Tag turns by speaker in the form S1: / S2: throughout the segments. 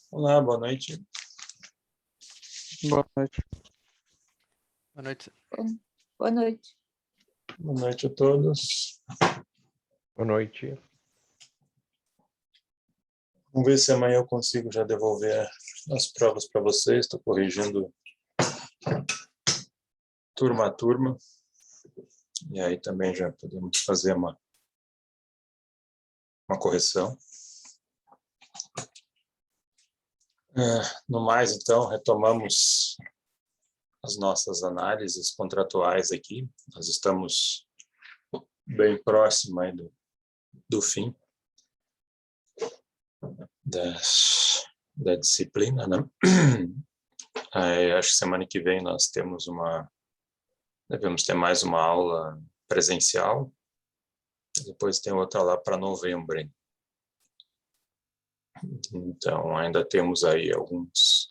S1: Olá, boa noite.
S2: Boa noite.
S3: Boa noite.
S4: Boa noite.
S1: Boa noite a todos.
S2: Boa noite.
S1: Vamos ver se amanhã eu consigo já devolver as provas para vocês. Estou corrigindo turma a turma. E aí também já podemos fazer uma correção. No mais, então, retomamos as nossas análises contratuais aqui. Nós estamos bem próximo aí do fim da disciplina, né? Acho que semana que vem nós devemos ter mais uma aula presencial. Depois tem outra lá para novembro, hein? Então, ainda temos aí alguns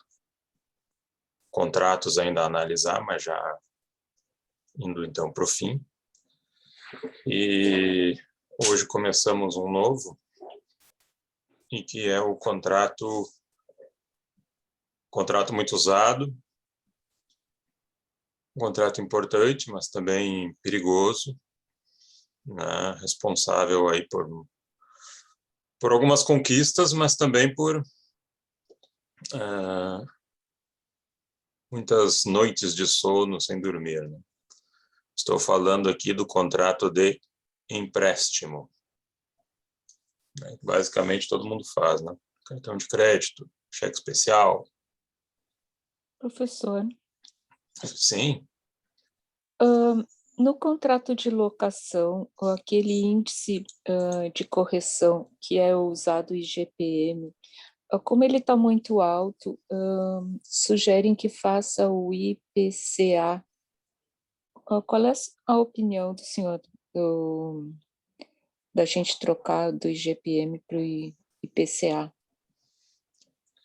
S1: contratos ainda a analisar, mas já indo então para o fim. E hoje começamos um novo, e que é o contrato muito usado, um contrato importante, mas também perigoso, né? Responsável aí por algumas conquistas, mas também por muitas noites de sono sem dormir, né? Estou falando aqui do contrato de empréstimo. Basicamente todo mundo faz, né? Cartão de crédito, cheque especial.
S4: Professor,
S1: Sim.
S4: no contrato de locação, aquele índice de correção que é usado o IGPM, como ele está muito alto, sugerem que faça o IPCA. Qual é a opinião do senhor da gente trocar do IGPM para o IPCA?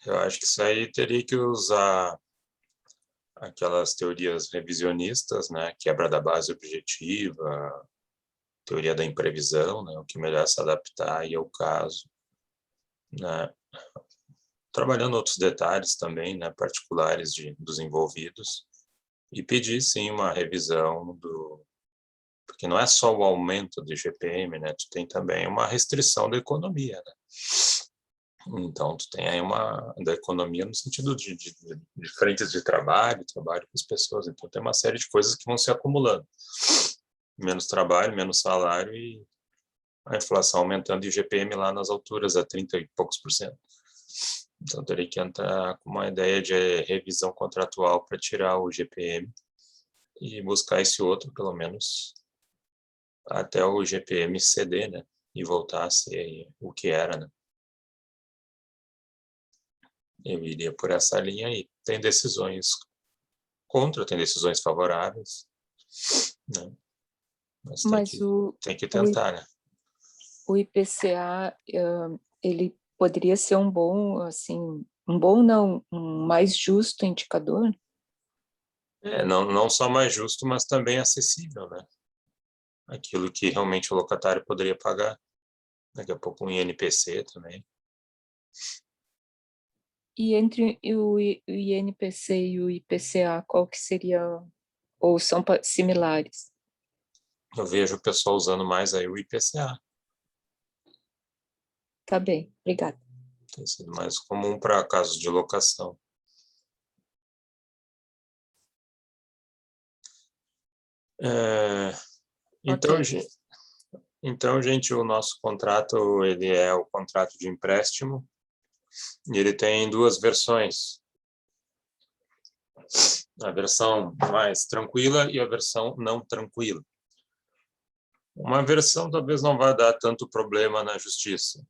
S1: Eu acho que isso aí teria que usar aquelas teorias revisionistas, né? Quebra da base objetiva, teoria da imprevisão, né? O que melhor se adaptar aí ao caso, né? Trabalhando outros detalhes também, né? Particulares dos envolvidos, e pedir, sim, uma revisão porque não é só o aumento do IGPM, né? Tu tem também uma restrição da economia, né? Então, tu tem aí da economia no sentido de frentes de trabalho com as pessoas. Então, tem uma série de coisas que vão se acumulando. Menos trabalho, menos salário e a inflação aumentando e o IGPM lá nas alturas, a 30 e poucos %. Então, teria que entrar com uma ideia de revisão contratual para tirar o IGPM e buscar esse outro, pelo menos, até o IGPM ceder, né? E voltar a ser o que era, né? Eu iria por essa linha aí. Tem decisões contra, tem decisões favoráveis, né? Mas tem que tentar, né?
S4: O IPCA, ele poderia ser um bom, assim, um bom não, um mais justo indicador?
S1: Não só mais justo, mas também acessível, né? Aquilo que realmente o locatário poderia pagar. Daqui a pouco um INPC também.
S4: E entre o INPC e o IPCA, qual que seria, ou são similares?
S1: Eu vejo o pessoal usando mais aí o IPCA.
S4: Tá bem, obrigada.
S1: Tem sido mais comum para casos de locação. Então,
S4: Okay.
S1: Então, gente, o nosso contrato, ele é o contrato de empréstimo e ele tem duas versões. A versão mais tranquila e a versão não tranquila. Uma versão talvez não vá dar tanto problema na justiça.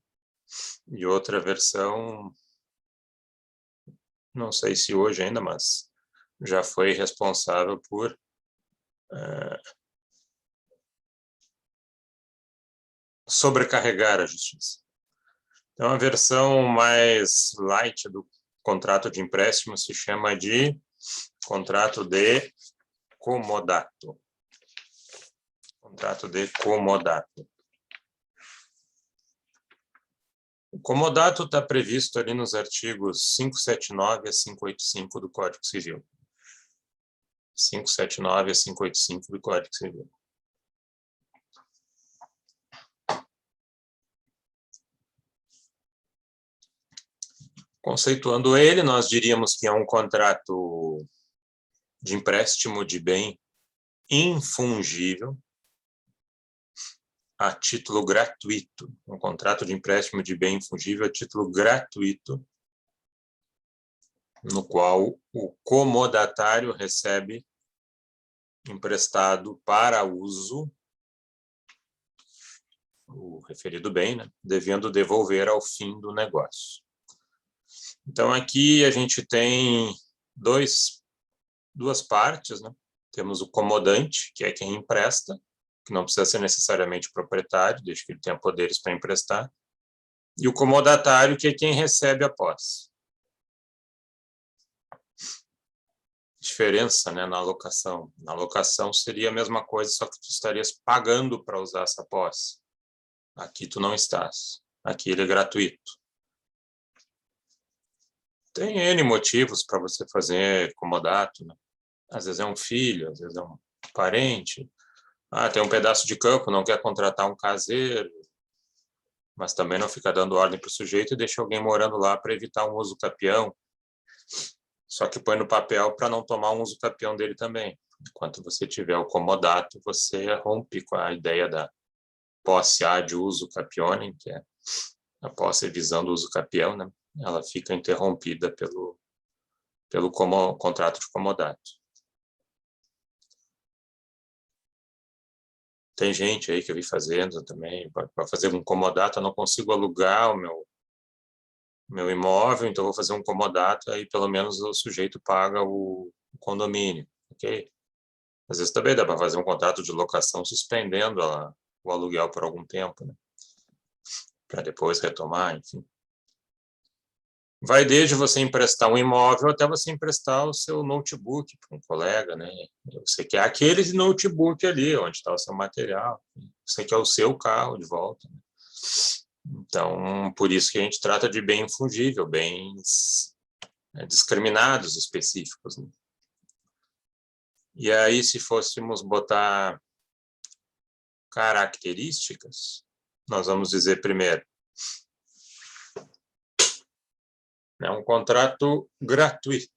S1: E outra versão, não sei se hoje ainda, mas já foi responsável por sobrecarregar a justiça. Então, a versão mais light do contrato de empréstimo se chama de contrato de comodato. Contrato de comodato. O comodato está previsto ali nos artigos 579 a 585 do Código Civil. 579 a 585 do Código Civil. Conceituando ele, nós diríamos que é um contrato de empréstimo de bem infungível a título gratuito. Um contrato de empréstimo de bem infungível a título gratuito, no qual o comodatário recebe emprestado para uso o referido bem, né, devendo devolver ao fim do negócio. Então, aqui a gente tem duas partes, né? Temos o comodante, que é quem empresta, que não precisa ser necessariamente proprietário, desde que ele tenha poderes para emprestar, e o comodatário, que é quem recebe a posse. Diferença, né, na alocação. Na alocação seria a mesma coisa, só que tu estarias pagando para usar essa posse. Aqui tu não estás. Aqui ele é gratuito. Tem N motivos para você fazer comodato, né? Às vezes é um filho, às vezes é um parente. Tem um pedaço de campo, não quer contratar um caseiro, mas também não fica dando ordem para o sujeito e deixa alguém morando lá para evitar um uso capião. Só que põe no papel para não tomar um uso capião dele também. Enquanto você tiver o comodato, você rompe com a ideia da posse ad uso capionem, que é a posse visando o uso capião, né? Ela fica interrompida pelo contrato de comodato. Tem gente aí que eu vi fazendo também, para fazer um comodato, eu não consigo alugar o meu imóvel, então vou fazer um comodato, aí pelo menos o sujeito paga o condomínio, ok? Às vezes também dá para fazer um contrato de locação suspendendo o aluguel por algum tempo, né? Para depois retomar, enfim. Vai desde você emprestar um imóvel até você emprestar o seu notebook para um colega, né? Você quer aquele notebook ali, onde está o seu material. Você quer o seu carro de volta, né? Então, por isso que a gente trata de bem infungível, bens discriminados específicos, né? E aí, se fôssemos botar características, nós vamos dizer primeiro, é um contrato gratuito.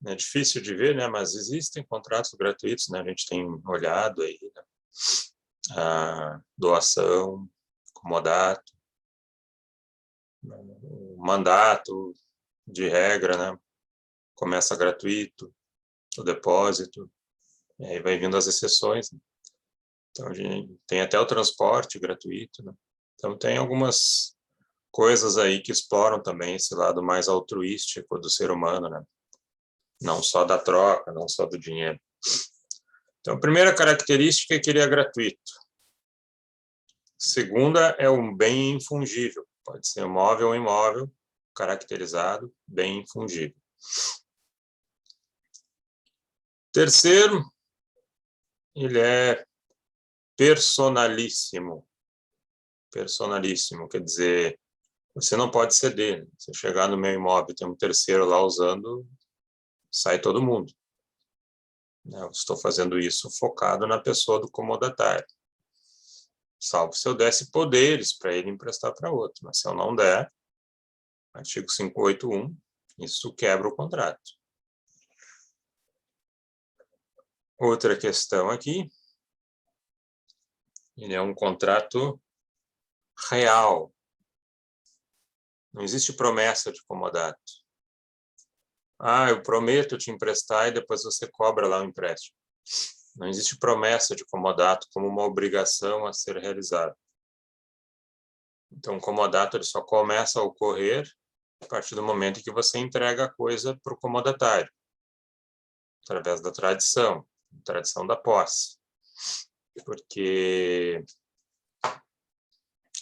S1: É difícil de ver, né? Mas existem contratos gratuitos, né? A gente tem olhado aí, né? A doação, comodato, o mandato de regra, né? Começa gratuito, o depósito, e aí vai vindo as exceções, né? Então, a gente tem até o transporte gratuito, né? Então, tem algumas coisas aí que exploram também esse lado mais altruístico do ser humano, né? Não só da troca, não só do dinheiro. Então, a primeira característica é que ele é gratuito. Segunda é um bem infungível. Pode ser um móvel ou imóvel, caracterizado, bem infungível. Terceiro, ele é personalíssimo. Personalíssimo, quer dizer, você não pode ceder. Se chegar no meu imóvel e tem um terceiro lá usando, sai todo mundo. Eu estou fazendo isso focado na pessoa do comodatário. Salvo se eu desse poderes para ele emprestar para outro. Mas se eu não der, artigo 581, isso quebra o contrato. Outra questão aqui, ele é um contrato real. Não existe promessa de comodato. Eu prometo te emprestar e depois você cobra lá o empréstimo. Não existe promessa de comodato como uma obrigação a ser realizada. Então, o comodato ele só começa a ocorrer a partir do momento em que você entrega a coisa para o comodatário, através da tradição da posse. Porque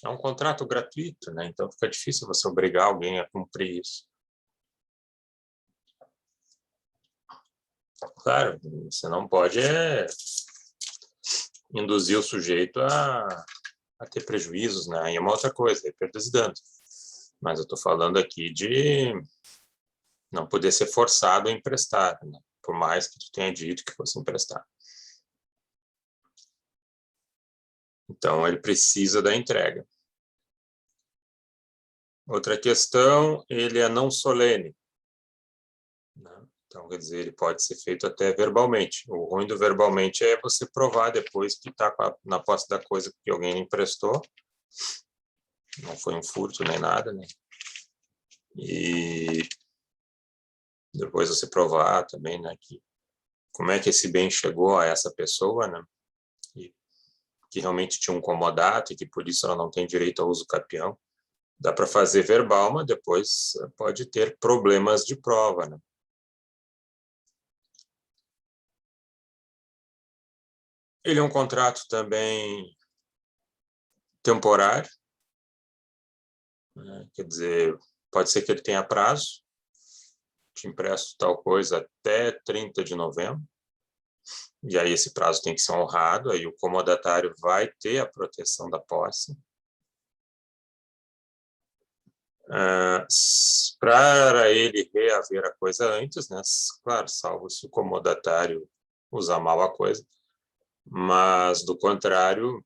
S1: é um contrato gratuito, né? Então fica difícil você obrigar alguém a cumprir isso. Claro, você não pode induzir o sujeito a a ter prejuízos, né? Aí é uma outra coisa, é perdas e danos. Mas eu estou falando aqui de não poder ser forçado a emprestar, né? Por mais que tu tenha dito que fosse emprestar. Então, ele precisa da entrega. Outra questão, ele é não solene, né? Então, quer dizer, ele pode ser feito até verbalmente. O ruim do verbalmente é você provar depois que está na posse da coisa que alguém emprestou. Não foi um furto nem nada, né? E depois você provar também, né, que como é que esse bem chegou a essa pessoa, né? E que realmente tinha um comodato e que por isso ela não tem direito ao uso capião. Dá para fazer verbal, mas depois pode ter problemas de prova, né? Ele é um contrato também temporário, né? Quer dizer, pode ser que ele tenha prazo, te empresto tal coisa até 30 de novembro, e aí esse prazo tem que ser honrado, aí o comodatário vai ter a proteção da posse. Para ele reaver a coisa antes, né? Claro, salvo se o comodatário usar mal a coisa, mas, do contrário,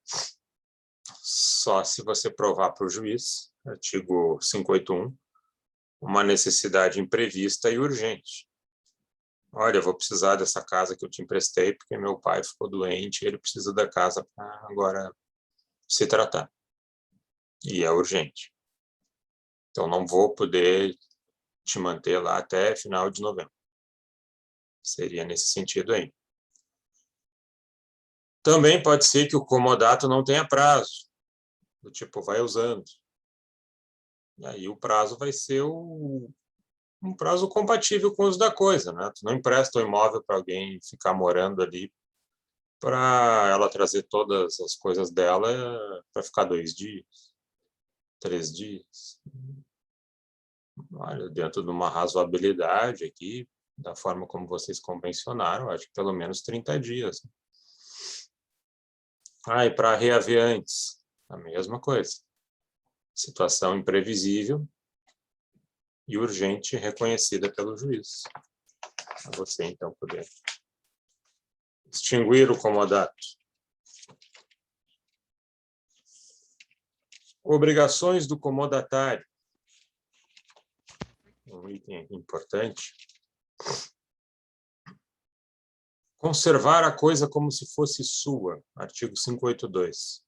S1: só se você provar para o juiz, artigo 581, uma necessidade imprevista e urgente. Olha, eu vou precisar dessa casa que eu te emprestei porque meu pai ficou doente e ele precisa da casa para agora se tratar. E é urgente. Então, não vou poder te manter lá até final de novembro. Seria nesse sentido aí. Também pode ser que o comodato não tenha prazo. Do tipo, vai usando. E aí o prazo vai ser um prazo compatível com o uso da coisa, né? Tu não empresta o imóvel para alguém ficar morando ali para ela trazer todas as coisas dela para ficar 2 dias, 3 dias. Olha, dentro de uma razoabilidade aqui, da forma como vocês convencionaram, acho que pelo menos 30 dias. E para reaver antes, a mesma coisa. Situação imprevisível e urgente reconhecida pelo juiz. A você, então, poder extinguir o comodato. Obrigações do comodatário. Um item importante. Conservar a coisa como se fosse sua. Artigo 582.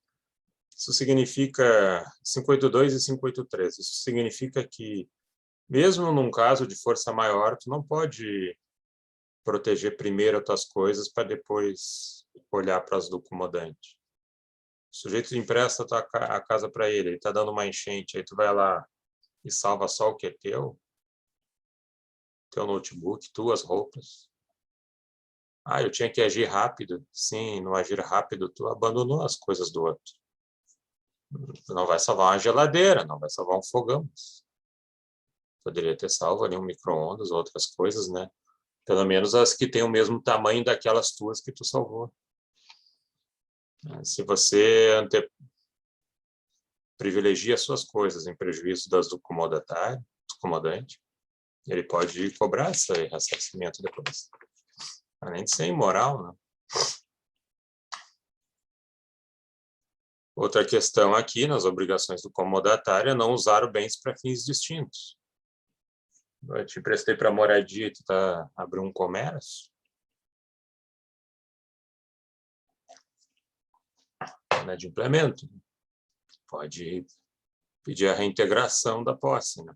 S1: Isso significa 582 e 583. Isso significa que, mesmo num caso de força maior, tu não pode proteger primeiro as tuas coisas para depois olhar para as do comodante. O sujeito empresta a casa para ele está dando uma enchente, aí tu vai lá e salva só o que é teu notebook, tuas roupas. Eu tinha que agir rápido. Sim, no agir rápido, tu abandonou as coisas do outro. Tu não vai salvar uma geladeira, não vai salvar um fogão. Poderia ter salvo ali um micro-ondas, outras coisas, né? Pelo menos as que têm o mesmo tamanho daquelas tuas que tu salvou. Se você privilegia as suas coisas em prejuízo das do comodante, ele pode cobrar esse ressarcimento depois. Além de ser imoral, né? Outra questão aqui, nas obrigações do comodatário, é não usar bens para fins distintos. Eu te emprestei para moradia e tu abrindo um comércio. Inadimplemento. Pode pedir a reintegração da posse, né?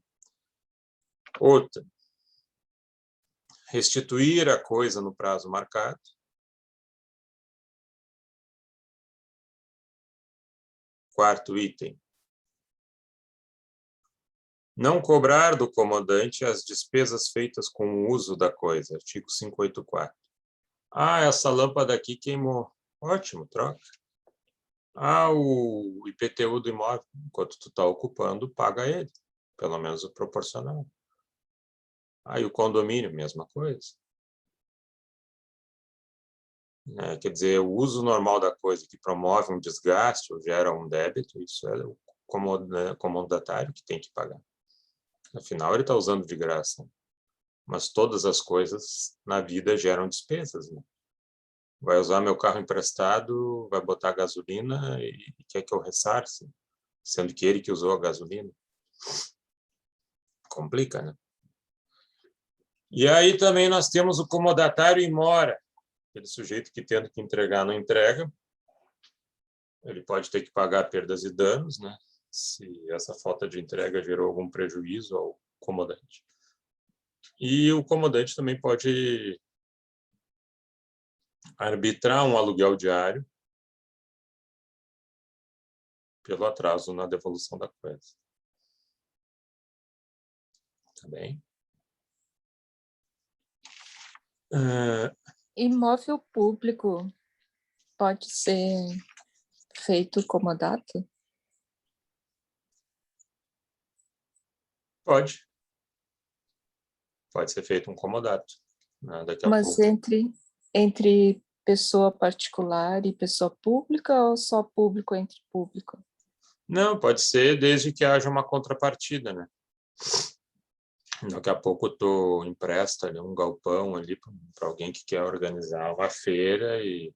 S1: Outra. Restituir a coisa no prazo marcado. Quarto item. Não cobrar do comandante as despesas feitas com o uso da coisa. Artigo 584. Essa lâmpada aqui queimou. Ótimo, troca. O IPTU do imóvel, enquanto tu está ocupando, paga ele. Pelo menos o proporcional. E o condomínio, mesma coisa. né? Quer dizer, o uso normal da coisa que promove um desgaste ou gera um débito, isso é o comodatário que tem que pagar. Afinal, ele está usando de graça. Mas todas as coisas na vida geram despesas, né? Vai usar meu carro emprestado, vai botar gasolina e quer que eu ressarce, sendo que ele que usou a gasolina. Complica, né? E aí também nós temos o comodatário in mora, aquele sujeito que tendo que entregar não entrega. Ele pode ter que pagar perdas e danos, né? Se essa falta de entrega gerou algum prejuízo ao comodante. E o comodante também pode arbitrar um aluguel diário pelo atraso na devolução da coisa. Tá bem?
S4: Imóvel público pode ser feito comodato?
S1: Pode. Pode ser feito um comodato, né? Daqui a
S4: Mas
S1: pouco.
S4: entre pessoa particular e pessoa pública ou só público entre público?
S1: Não, pode ser desde que haja uma contrapartida, né? Daqui a pouco tu empresta ali um galpão ali para alguém que quer organizar uma feira e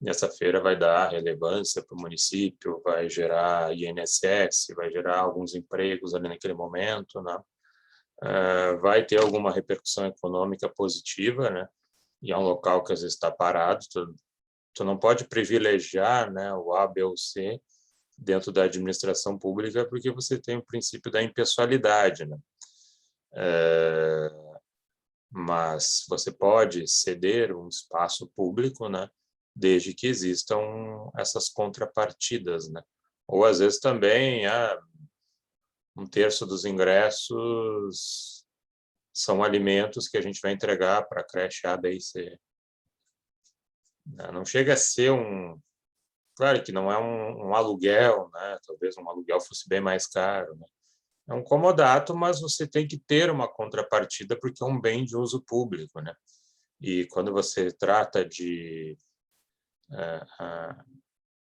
S1: nessa feira vai dar relevância para o município, vai gerar INSS, vai gerar alguns empregos ali naquele momento, né? Vai ter alguma repercussão econômica positiva, né? E é um local que às vezes está parado, tu não pode privilegiar, né, o A, B ou C dentro da administração pública porque você tem o princípio da impessoalidade, né? Mas você pode ceder um espaço público, né, desde que existam essas contrapartidas, né? Ou às vezes também um terço dos ingressos são alimentos que a gente vai entregar para a creche A, B e C. Não chega a ser claro que não é um aluguel, né? Talvez um aluguel fosse bem mais caro, né? É um comodato, mas você tem que ter uma contrapartida porque é um bem de uso público, né? E quando você trata de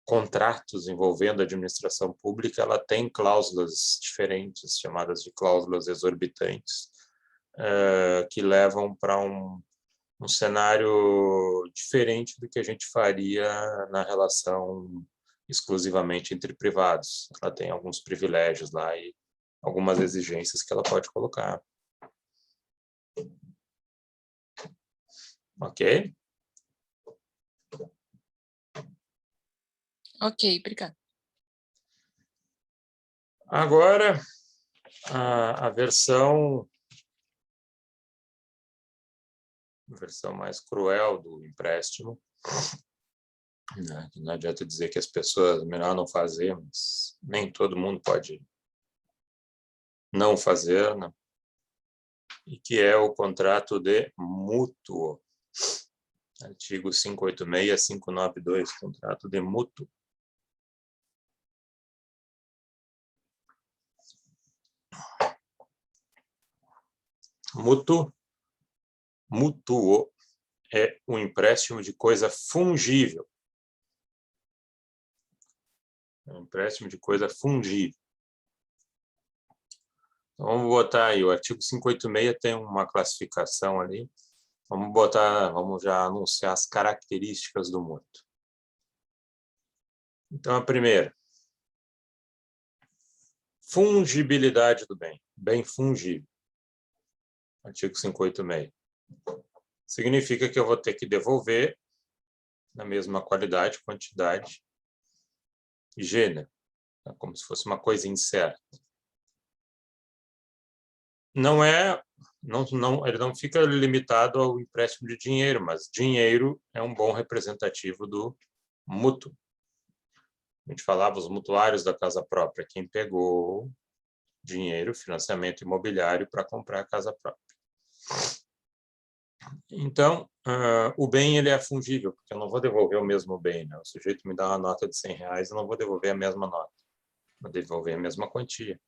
S1: contratos envolvendo a administração pública, ela tem cláusulas diferentes, chamadas de cláusulas exorbitantes, que levam para um cenário diferente do que a gente faria na relação exclusivamente entre privados. Ela tem alguns privilégios lá e algumas exigências que ela pode colocar. Ok?
S4: Ok, obrigada.
S1: Agora, a versão mais cruel do empréstimo. Não adianta dizer que as pessoas melhor não fazer, mas nem todo mundo pode não fazer, né? E que é o contrato de mútuo. Artigo 586, 592, contrato de mútuo. Mútuo é um empréstimo de coisa fungível. É um empréstimo de coisa fungível. Então, vamos botar aí, o artigo 586 tem uma classificação ali. Vamos já anunciar as características do mútuo. Então, a primeira, fungibilidade do bem, bem fungível. Artigo 586. Significa que eu vou ter que devolver na mesma qualidade, quantidade e gênero, como se fosse uma coisa incerta. Ele não fica limitado ao empréstimo de dinheiro, mas dinheiro é um bom representativo do mútuo. A gente falava os mutuários da casa própria, quem pegou dinheiro, financiamento imobiliário para comprar a casa própria. Então, o bem ele é fungível, porque eu não vou devolver o mesmo bem, né? O sujeito me dá uma nota de R$100, eu não vou devolver a mesma nota, vou devolver a mesma quantia.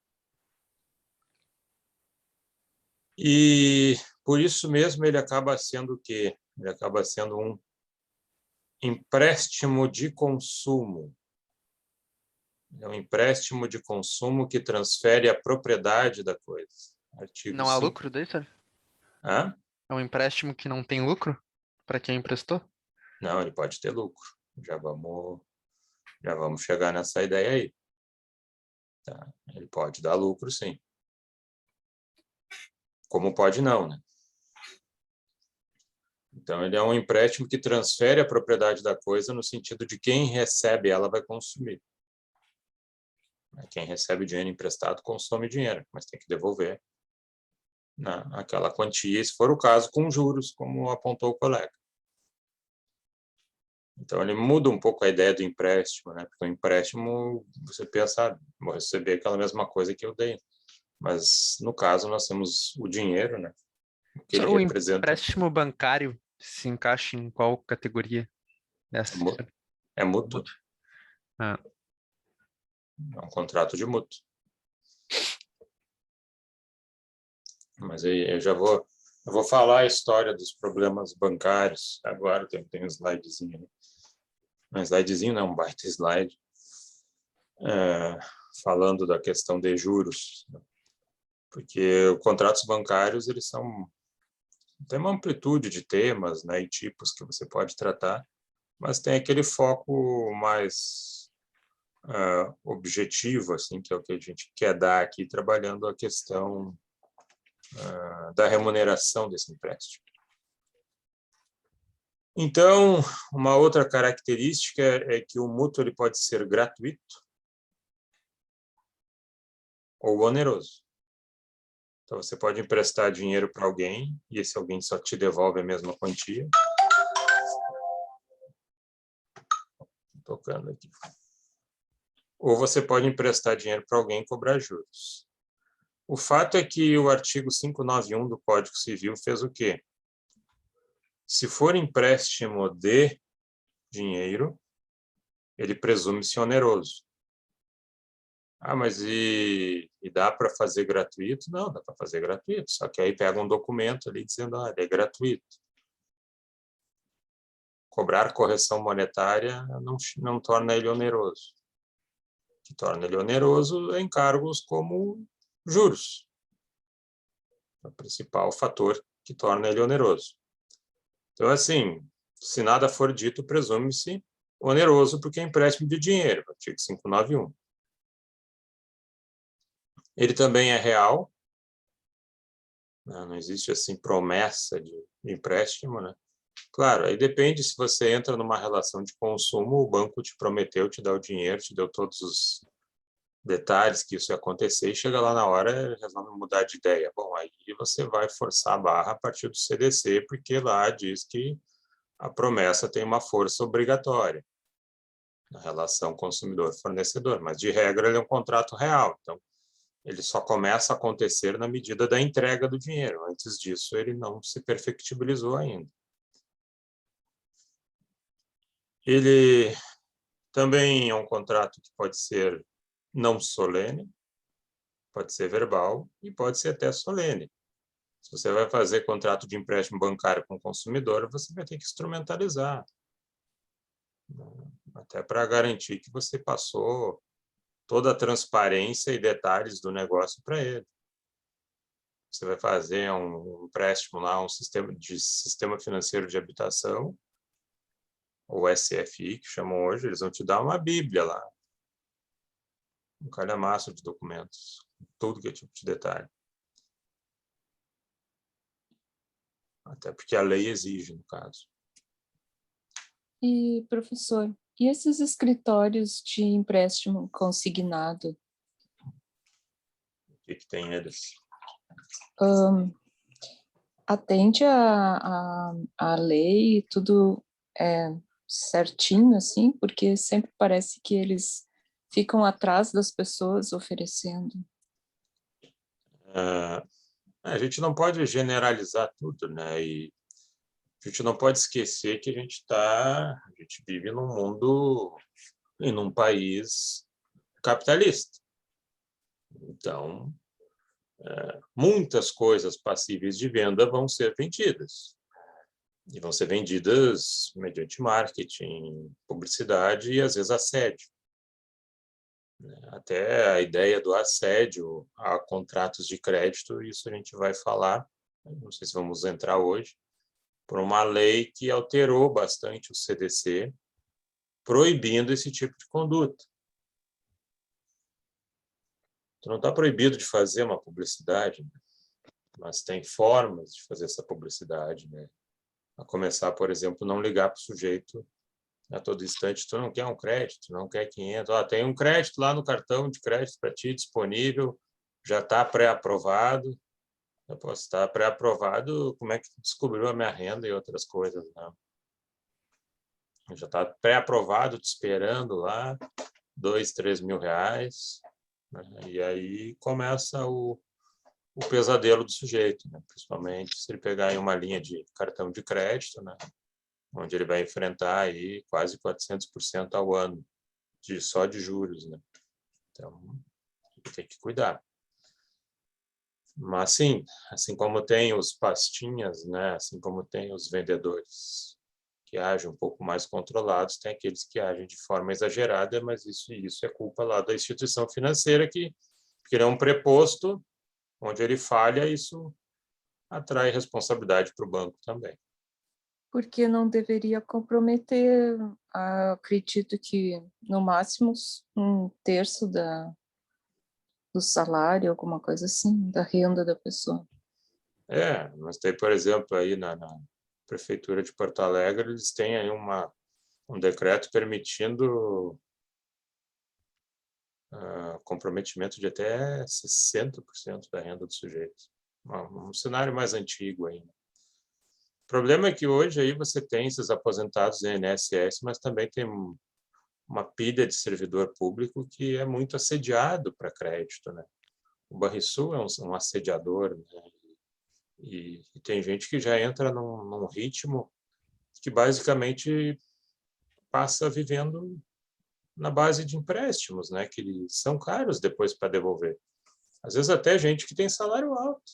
S1: E por isso mesmo ele acaba sendo o quê? Ele acaba sendo um empréstimo de consumo. É um empréstimo de consumo que transfere a propriedade da coisa. Artigo
S3: Não há
S1: 5.
S3: lucro daí, sabe?
S1: Hã?
S3: É um empréstimo que não tem lucro para quem emprestou?
S1: Não, ele pode ter lucro. Já vamos chegar nessa ideia aí. Tá? Ele pode dar lucro, sim. Como pode não, né? Então, ele é um empréstimo que transfere a propriedade da coisa no sentido de quem recebe ela vai consumir. Quem recebe dinheiro emprestado consome dinheiro, mas tem que devolver aquela quantia, se for o caso, com juros, como apontou o colega. Então, ele muda um pouco a ideia do empréstimo, né? Porque o empréstimo, você pensa, vou receber aquela mesma coisa que eu dei. Mas, no caso, nós temos o dinheiro, né? Que ele
S3: O
S1: representa.
S3: empréstimo bancário se encaixa em qual categoria dessa?
S1: É mútuo.
S3: Ah.
S1: É um contrato de mútuo. Mas aí eu vou falar a história dos problemas bancários. Agora tem um slidezinho, né? Um slidezinho não, um baita slide. Falando da questão de juros. Porque os contratos bancários, eles tem uma amplitude de temas, né, e tipos que você pode tratar, mas tem aquele foco mais objetivo, assim, que é o que a gente quer dar aqui, trabalhando a questão da remuneração desse empréstimo. Então, uma outra característica é que o mútuo ele pode ser gratuito ou oneroso. Então, você pode emprestar dinheiro para alguém e esse alguém só te devolve a mesma quantia. Tocando aqui. Ou você pode emprestar dinheiro para alguém e cobrar juros. O fato é que o artigo 591 do Código Civil fez o quê? Se for empréstimo de dinheiro, ele presume-se oneroso. Mas e dá para fazer gratuito? Não, dá para fazer gratuito. Só que aí pega um documento ali dizendo, ele é gratuito. Cobrar correção monetária não torna ele oneroso. O que torna ele oneroso é encargos como juros. É o principal fator que torna ele oneroso. Então, assim, se nada for dito, presume-se oneroso porque é empréstimo de dinheiro, artigo 591. Ele também é real, não existe assim promessa de empréstimo, né? Claro, aí depende se você entra numa relação de consumo, o banco te prometeu, te dá o dinheiro, te deu todos os detalhes que isso ia acontecer e chega lá na hora e resolve mudar de ideia. Bom, aí você vai forçar a barra a partir do CDC, porque lá diz que a promessa tem uma força obrigatória na relação consumidor-fornecedor, mas de regra ele é um contrato real, então ele só começa a acontecer na medida da entrega do dinheiro. Antes disso, ele não se perfectibilizou ainda. Ele também é um contrato que pode ser não solene, pode ser verbal e pode ser até solene. Se você vai fazer contrato de empréstimo bancário com o consumidor, você vai ter que instrumentalizar, até para garantir que você passou toda a transparência e detalhes do negócio para ele. Você vai fazer um empréstimo lá, um sistema financeiro de habitação, ou SFI, que chamam hoje, eles vão te dar uma bíblia lá, um calhamaço de documentos, tudo que é tipo de detalhe. Até porque a lei exige, no caso.
S4: E, professor, e esses escritórios de empréstimo consignado?
S1: O que tem eles?
S4: Atende a lei, tudo certinho, assim, porque sempre parece que eles ficam atrás das pessoas oferecendo.
S1: A gente não pode generalizar tudo, né? E a gente não pode esquecer que a gente vive num mundo e num país capitalista. Então, muitas coisas passíveis de venda vão ser vendidas. E vão ser vendidas mediante marketing, publicidade e, às vezes, assédio. Até a ideia do assédio a contratos de crédito, isso a gente vai falar, não sei se vamos entrar hoje, por uma lei que alterou bastante o CDC, proibindo esse tipo de conduta. Então, não está proibido de fazer uma publicidade, mas tem formas de fazer essa publicidade, né? A começar, por exemplo, não ligar para o sujeito a todo instante: tu não quer um crédito, não quer 500, tem um crédito lá no cartão de crédito para ti disponível, já está pré-aprovado. Eu posso estar pré-aprovado, como é que tu descobriu a minha renda e outras coisas, né? Já está pré-aprovado, te esperando lá, 2, 3 mil reais, né? E aí começa o pesadelo do sujeito, né? Principalmente se ele pegar em uma linha de cartão de crédito, né? Onde ele vai enfrentar aí quase 400% ao ano, só de juros, né? Então, tem que cuidar. Mas, sim, assim como tem os pastinhas, né? Assim como tem os vendedores que agem um pouco mais controlados, tem aqueles que agem de forma exagerada, mas isso é culpa lá da instituição financeira, que ele é um preposto, onde ele falha, isso atrai responsabilidade para o banco também.
S4: Porque não deveria comprometer, acredito que no máximo 1/3 do salário, alguma coisa assim, da renda da pessoa.
S1: Mas tem, por exemplo, aí na Prefeitura de Porto Alegre, eles têm aí um decreto permitindo comprometimento de até 60% da renda do sujeito. Um cenário mais antigo ainda. O problema é que hoje aí você tem esses aposentados em INSS, mas também tem uma pilha de servidor público que é muito assediado para crédito, né? O Banrisul é um assediador, né? E tem gente que já entra num ritmo que basicamente passa vivendo na base de empréstimos, né? Que são caros depois para devolver. Às vezes até gente que tem salário alto.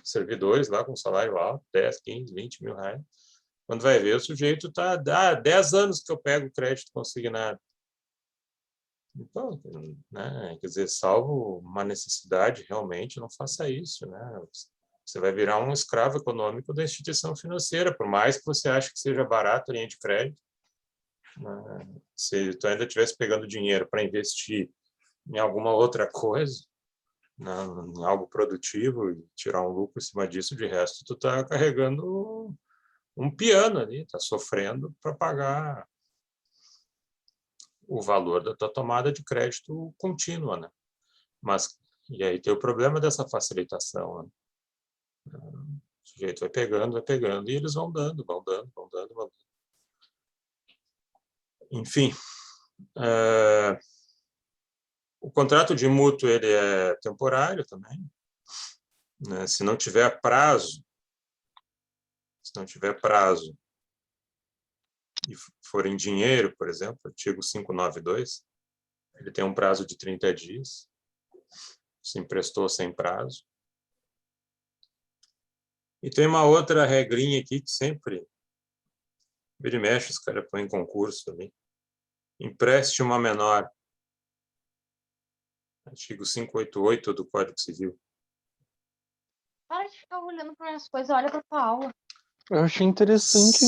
S1: Servidores lá com salário alto, 10, 15, 20 mil reais. Quando vai ver, o sujeito está há 10 anos que eu pego crédito consignado. Então, né? Quer dizer, salvo uma necessidade, realmente, não faça isso, né? Você vai virar um escravo econômico da instituição financeira, por mais que você ache que seja barato a linha de crédito. Se tu ainda estivesse pegando dinheiro para investir em alguma outra coisa, em algo produtivo, e tirar um lucro em cima disso, de resto, tu está carregando um piano ali, está sofrendo para pagar o valor da tua tomada de crédito contínua, né? Mas, e aí tem o problema dessa facilitação, né? O sujeito vai pegando, e eles vão dando. Enfim, o contrato de mútuo ele é temporário também, né? Se não tiver prazo e for em dinheiro, por exemplo, artigo 592, ele tem um prazo de 30 dias, se emprestou sem prazo. E tem uma outra regrinha aqui que sempre vira e mexe, os caras põem em concurso ali. Empréstimo a menor. Artigo 588 do Código Civil.
S5: Para de ficar olhando para as coisas, olha para tua aula.
S2: Eu achei interessante.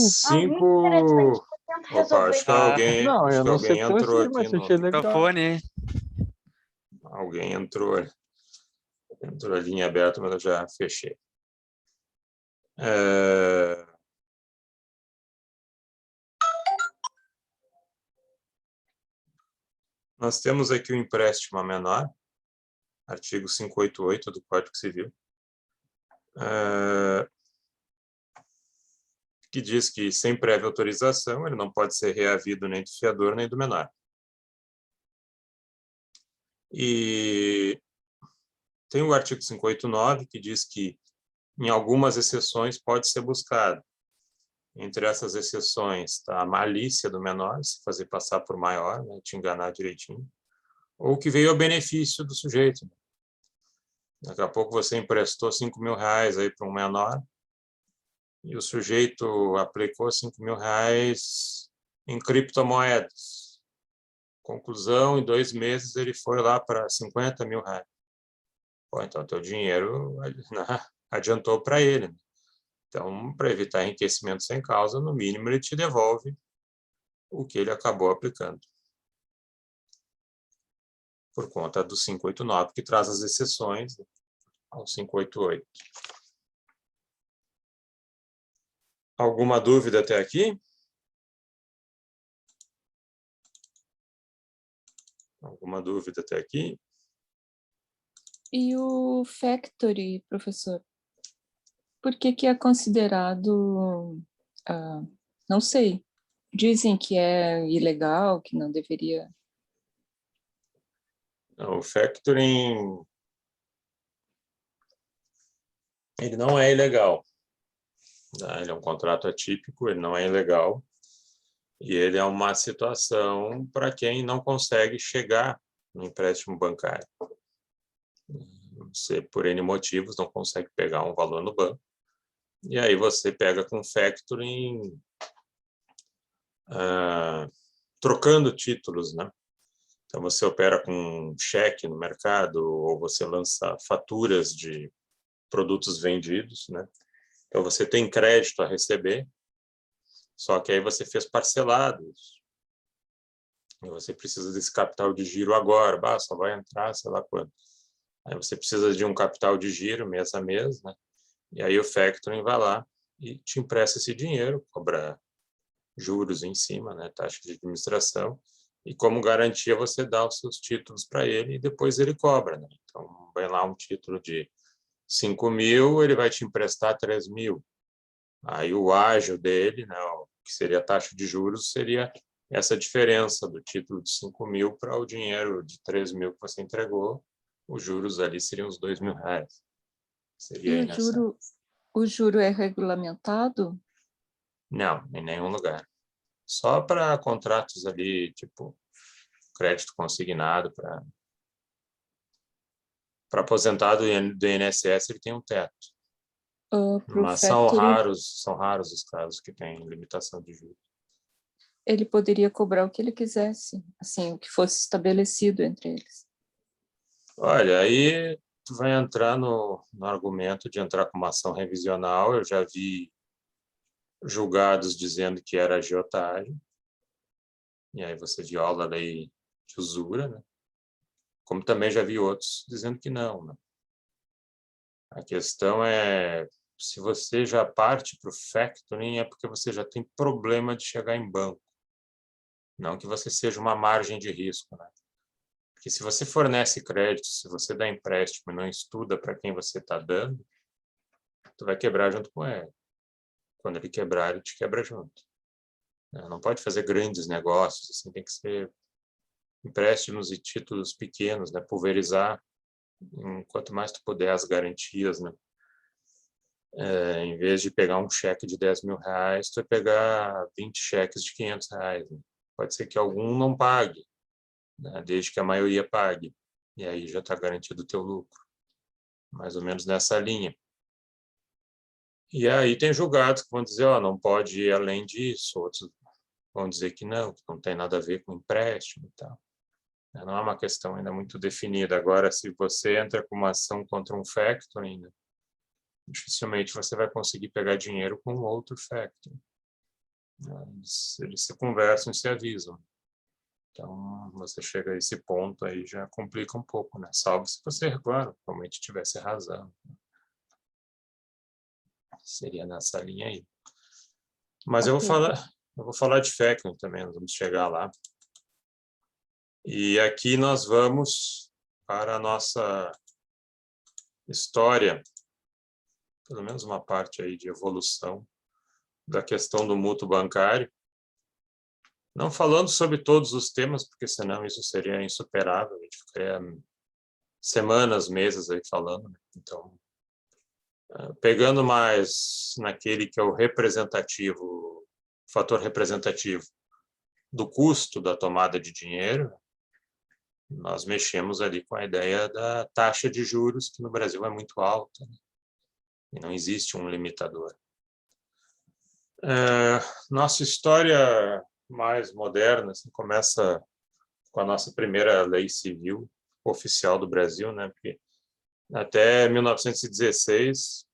S1: Opa, acho que alguém,
S2: Não, eu não sei
S1: entrou aqui
S2: mas eu achei legal.
S3: Microfone.
S1: Alguém entrou ali em aberto, mas eu já fechei. Nós temos aqui o empréstimo a menor, artigo 588 do Código Civil, que diz que, sem prévia autorização, ele não pode ser reavido nem do fiador nem do menor. E tem o artigo 589, que diz que, em algumas exceções, pode ser buscado. Entre essas exceções está a malícia do menor, se fazer passar por maior, né, te enganar direitinho, ou que veio ao benefício do sujeito. Daqui a pouco você emprestou 5 mil reais aí para um menor e o sujeito aplicou R$ 5.000 em criptomoedas. Conclusão, em 2 meses ele foi lá para R$ 50.000. Pô, então, teu dinheiro adiantou para ele. Então, para evitar enriquecimento sem causa, no mínimo ele te devolve o que ele acabou aplicando. Por conta do 589, que traz as exceções ao 588. Alguma dúvida até aqui? Alguma dúvida até aqui?
S4: E o factory, professor? Por que que é considerado, não sei, dizem que é ilegal, que não deveria...
S1: O factoring, ele não é ilegal. Ele é um contrato atípico, ele não é ilegal. E ele é uma situação para quem não consegue chegar no empréstimo bancário. Você, por N motivos, não consegue pegar um valor no banco. E aí você pega com factoring, trocando títulos, né? Então, você opera com cheque no mercado ou você lança faturas de produtos vendidos, né? Então, você tem crédito a receber, só que aí você fez parcelados. E você precisa desse capital de giro agora, só vai entrar, sei lá quando. Aí você precisa de um capital de giro mês a mês, né? E aí o factoring vai lá e te empresta esse dinheiro, cobra juros em cima, né? Taxa de administração. E como garantia você dá os seus títulos para ele e depois ele cobra, né? Então, vai lá um título de 5.000, ele vai te emprestar 3.000. Aí o ágio dele, né, que seria a taxa de juros, seria essa diferença do título de 5.000 para o dinheiro de 3.000 que você entregou. Os juros ali seriam os R$ 2.000. Seria
S4: E
S1: aí nessa...
S4: o juro é regulamentado?
S1: Não, em nenhum lugar. Só para contratos ali, tipo crédito consignado, para aposentado do INSS, ele tem um teto.
S4: Para o
S1: Mas
S4: factory,
S1: são raros os casos que têm limitação de juros.
S4: ele poderia cobrar o que ele quisesse, assim, o que fosse estabelecido entre eles.
S1: Olha, aí tu vai entrar no argumento de entrar com uma ação revisional. Eu já vi julgados dizendo que era agiotagem, e aí você viola a lei de usura, né? Como também já vi outros dizendo que não, né? A questão é, se você já parte para o factoring, é porque você já tem problema de chegar em banco. Não que você seja uma margem de risco, né? Porque se você fornece crédito, se você dá empréstimo e não estuda para quem você está dando, tu vai quebrar junto com ele. Quando ele quebrar, ele te quebra junto. Não pode fazer grandes negócios, assim, tem que ser empréstimos e títulos pequenos, né? Pulverizar, quanto mais tu puder, as garantias, né? Em vez de pegar um cheque de R$ 10.000, tu vai pegar 20 cheques de R$ 500. Né? Pode ser que algum não pague, né? Desde que a maioria pague. E aí já está garantido o teu lucro. Mais ou menos nessa linha. E aí tem julgados que vão dizer, não pode ir além disso. Outros vão dizer que não tem nada a ver com empréstimo e tal. Não é uma questão ainda muito definida. Agora, se você entra com uma ação contra um factoring, né, dificilmente você vai conseguir pegar dinheiro com outro factoring. Eles se conversam e se avisam. Então, você chega a esse ponto aí, já complica um pouco, né? Salvo se você, claro, realmente tivesse razão. Seria nessa linha aí. Mas eu vou falar de factoring também, nós vamos chegar lá. E aqui nós vamos para a nossa história, pelo menos uma parte aí de evolução da questão do mútuo bancário. Não falando sobre todos os temas, porque senão isso seria insuperável, a gente ficaria semanas, meses aí falando. Né? Então, pegando mais naquele que é o representativo, fator representativo do custo da tomada de dinheiro, nós mexemos ali com a ideia da taxa de juros, que no Brasil é muito alta, né? E não existe um limitador. Nossa história mais moderna assim, começa com a nossa primeira lei civil oficial do Brasil, né? Porque até 1916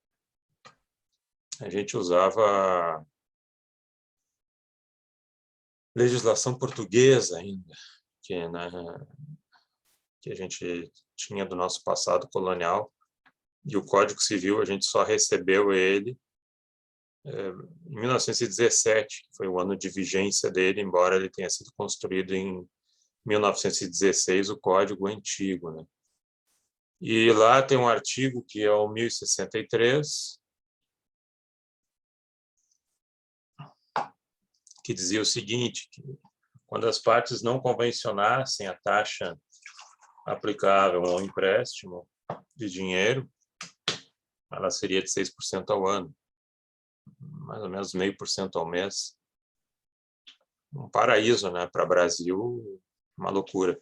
S1: a gente usava legislação portuguesa ainda, que, né, que a gente tinha do nosso passado colonial, e o Código Civil a gente só recebeu ele em 1917, que foi o ano de vigência dele, embora ele tenha sido construído em 1916, o Código Antigo, né? E lá tem um artigo que é o 1063, que dizia o seguinte, que quando as partes não convencionassem a taxa aplicável ao empréstimo de dinheiro, ela seria de 6% ao ano, mais ou menos 0,5% ao mês. Um paraíso, né? Para o Brasil, uma loucura.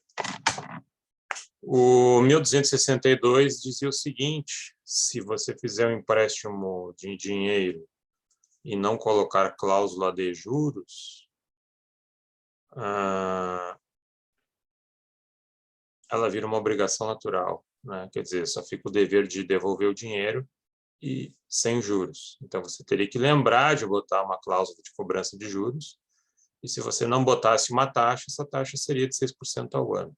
S1: O 1262 dizia o seguinte: se você fizer um empréstimo de dinheiro e não colocar cláusula de juros, ela vira uma obrigação natural, né? Quer dizer, só fica o dever de devolver o dinheiro e sem juros. Então, você teria que lembrar de botar uma cláusula de cobrança de juros, e se você não botasse uma taxa, essa taxa seria de 6% ao ano.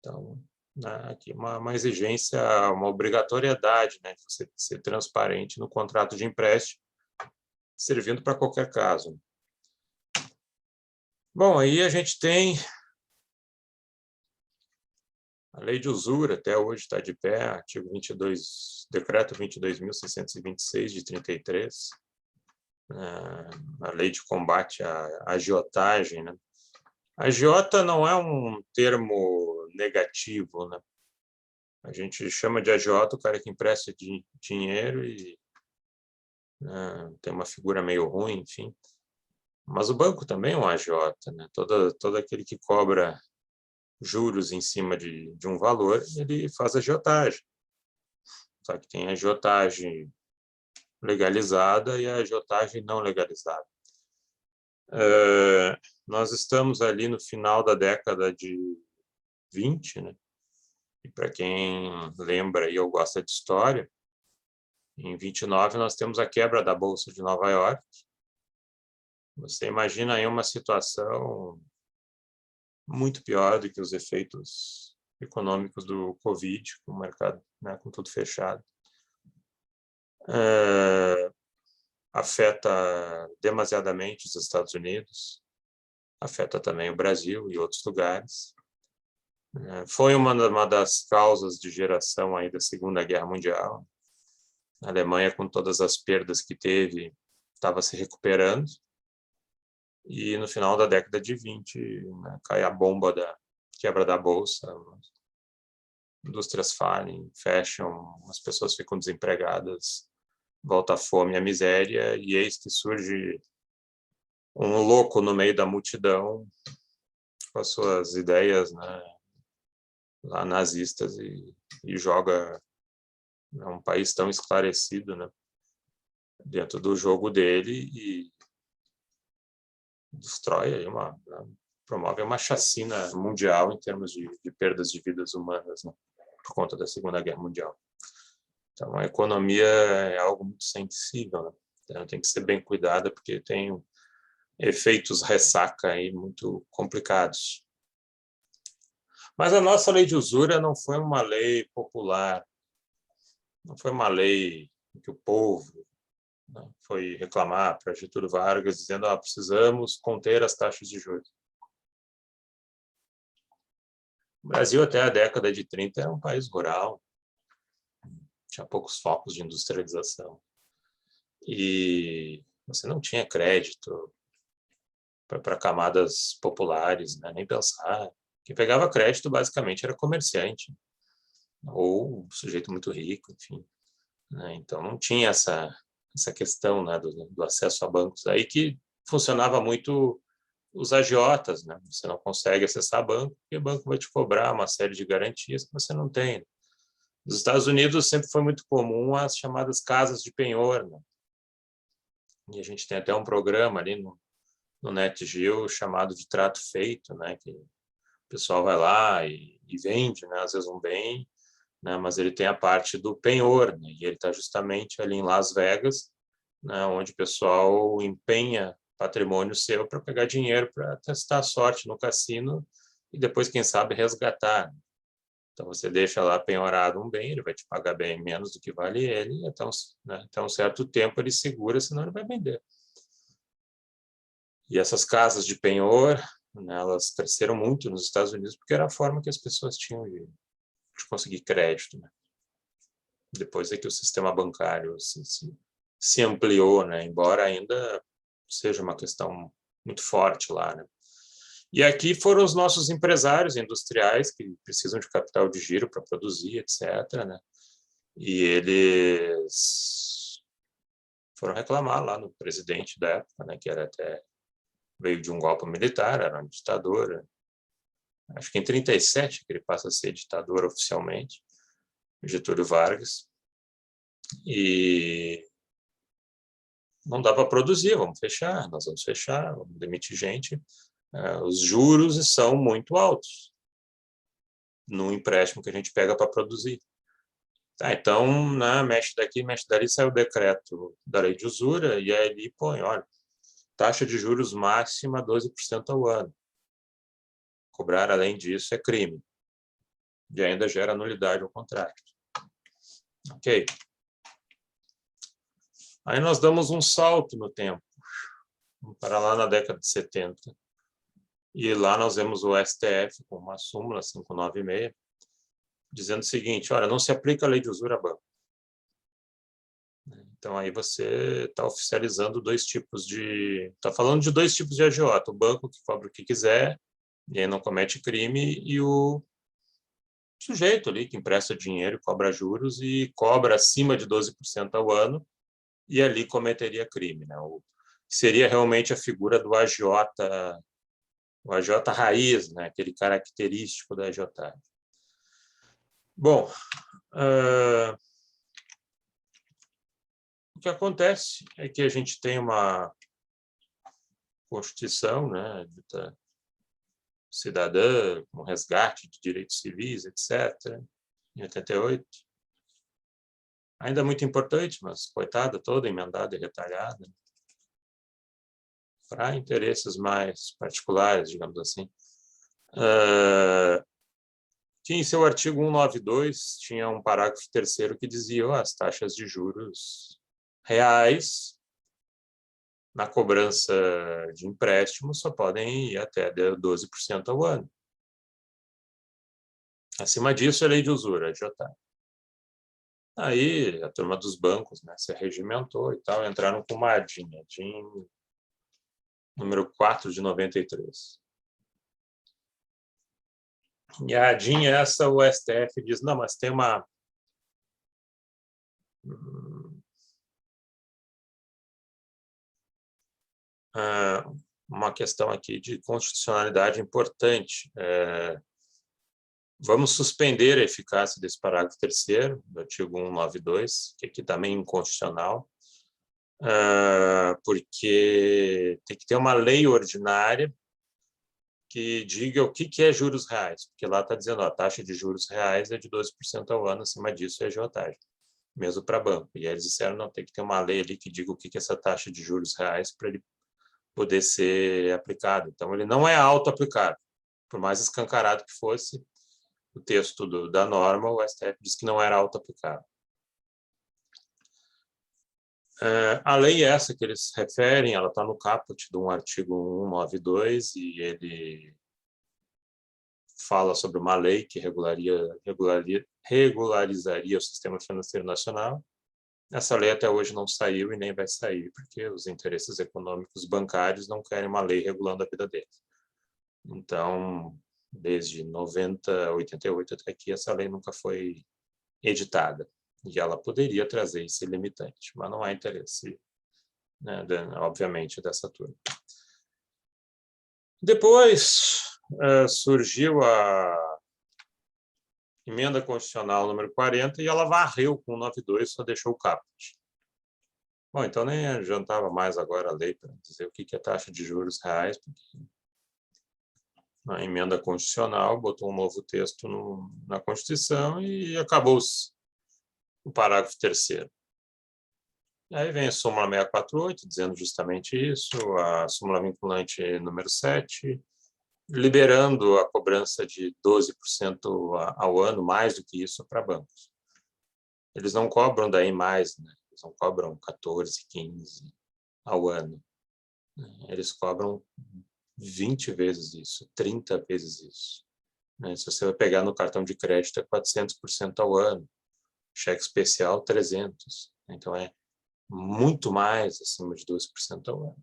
S1: Então, né, aqui uma exigência, uma obrigatoriedade, né, de você ser transparente no contrato de empréstimo, servindo para qualquer caso. Bom, aí a gente tem a lei de usura, até hoje está de pé, artigo 22, decreto 22.626 de 33, a lei de combate à agiotagem, né? A agiota não é um termo negativo, né? A gente chama de agiota o cara que empresta dinheiro e tem uma figura meio ruim, enfim. Mas o banco também é um agiota, né? Todo aquele que cobra juros em cima de um valor, ele faz agiotagem. Só que tem a agiotagem legalizada e a agiotagem não legalizada. Nós estamos ali no final da década de 20, né? E para quem lembra e ou gosta de história, em 29 nós temos a quebra da Bolsa de Nova York. Você imagina aí uma situação muito pior do que os efeitos econômicos do Covid, com o mercado, né, com tudo fechado. Afeta demasiadamente os Estados Unidos, afeta também o Brasil e outros lugares. Foi uma das causas de geração aí da Segunda Guerra Mundial. A Alemanha, com todas as perdas que teve, estava se recuperando. E no final da década de 20, né, cai a bomba da quebra da Bolsa, indústrias falem, fecham, as pessoas ficam desempregadas, volta a fome e a miséria, e eis que surge um louco no meio da multidão com as suas ideias, né, lá nazistas e joga um país tão esclarecido, né, dentro do jogo dele e destrói aí promove uma chacina mundial em termos de perdas de vidas humanas, né, por conta da Segunda Guerra Mundial. Então, a economia é algo muito sensível, né? Então, tem que ser bem cuidada, porque tem efeitos ressaca aí muito complicados. Mas a nossa lei de usura não foi uma lei popular, não foi uma lei que o povo, né, foi reclamar para Getúlio Vargas, dizendo que precisamos conter as taxas de juros. O Brasil, até a década de 30, era um país rural, tinha poucos focos de industrialização. E você não tinha crédito para camadas populares, né? Nem pensar. Quem pegava crédito, basicamente, era comerciante, ou sujeito muito rico, enfim. Né? Então, não tinha essa questão, né, do acesso a bancos. Aí que funcionava muito os agiotas, né? Você não consegue acessar banco, porque o banco vai te cobrar uma série de garantias que você não tem. Nos Estados Unidos sempre foi muito comum as chamadas casas de penhor, né? E a gente tem até um programa ali no NetGeo chamado de trato feito, né? Que o pessoal vai lá e vende, né? Às vezes um bem, né? Mas ele tem a parte do penhor, né? E ele está justamente ali em Las Vegas, né? Onde o pessoal empenha patrimônio seu para pegar dinheiro para testar a sorte no cassino e depois, quem sabe, resgatar. Então, você deixa lá penhorado um bem, ele vai te pagar bem menos do que vale ele, então, né, até um certo tempo ele segura, senão ele vai vender. E essas casas de penhor, né, elas cresceram muito nos Estados Unidos porque era a forma que as pessoas tinham de conseguir crédito. Né? Depois é que o sistema bancário se ampliou, né, embora ainda seja uma questão muito forte lá, né? E aqui foram os nossos empresários industriais que precisam de capital de giro para produzir, etc. Né? E eles foram reclamar lá no presidente da época, né, que era até veio de um golpe militar, era um ditador. Acho que em 1937 que ele passa a ser ditador oficialmente, Getúlio Vargas. E não dá para produzir, vamos fechar, nós vamos fechar, vamos demitir gente. Os juros são muito altos no empréstimo que a gente pega para produzir. Tá, então, né, mexe daqui, mexe dali, sai o decreto da lei de usura e aí ele põe, olha, taxa de juros máxima 12% ao ano. Cobrar além disso é crime. E ainda gera nulidade ao contrato. Ok. Aí nós damos um salto no tempo, para lá na década de 70. E lá nós vemos o STF com uma súmula 596, dizendo o seguinte, olha, não se aplica a lei de usura a banco. Então, aí você está oficializando dois tipos de... Está falando de dois tipos de agiota, o banco que cobra o que quiser, e aí não comete crime, e o sujeito ali que empresta dinheiro, cobra juros e cobra acima de 12% ao ano, e ali cometeria crime. Né? Seria realmente a figura do agiota, o agiota raiz, né? Aquele característico da agiotagem. Bom, o que acontece é que a gente tem uma Constituição, né, cidadã, com resgate de direitos civis, etc., em 88. Ainda muito importante, mas coitada, toda emendada e retalhada, para interesses mais particulares, digamos assim. Que em seu artigo 192 tinha um parágrafo 3º que dizia as taxas de juros reais na cobrança de empréstimos só podem ir até 12% ao ano. Acima disso, é lei de usura, agiotagem. Aí, a turma dos bancos, né, se regimentou e tal, entraram com uma ADIM número 4 de 93. E a ADIM, essa, o STF diz, não, mas tem uma questão aqui de constitucionalidade importante. Vamos suspender a eficácia desse parágrafo 3º do artigo 192, que aqui também é inconstitucional, porque tem que ter uma lei ordinária que diga o que é juros reais, porque lá está dizendo a taxa de juros reais é de 12% ao ano, acima disso é agiotagem, mesmo para banco. E aí eles disseram, não, tem que ter uma lei ali que diga o que é essa taxa de juros reais para ele poder ser aplicado. Então, ele não é auto-aplicável. Por mais escancarado que fosse o texto da norma, o STF diz que não era auto-aplicável. A lei essa que eles referem, ela está no caput de um artigo 192 e ele fala sobre uma lei que regularizaria o sistema financeiro nacional. Essa lei até hoje não saiu e nem vai sair, porque os interesses econômicos bancários não querem uma lei regulando a vida deles. Então, desde 88 até aqui, essa lei nunca foi editada. E ela poderia trazer esse limitante, mas não há interesse, né, obviamente, dessa turma. Depois surgiu a emenda constitucional número 40 e ela varreu com o 92, só deixou o caput. Bom, então nem adiantava mais agora a lei para dizer o que é taxa de juros reais, porque na emenda constitucional botou um novo texto na Constituição e acabou-se o parágrafo 3º. Aí vem a súmula 648, dizendo justamente isso, a súmula vinculante número 7, liberando a cobrança de 12% ao ano, mais do que isso, para bancos. Eles não cobram daí mais, né? Eles não cobram 14, 15 ao ano. Eles cobram 20 vezes isso, 30 vezes isso. Se você vai pegar no cartão de crédito, é 400% ao ano. Cheque especial, 300%. Então, é muito mais acima de 12% ao ano.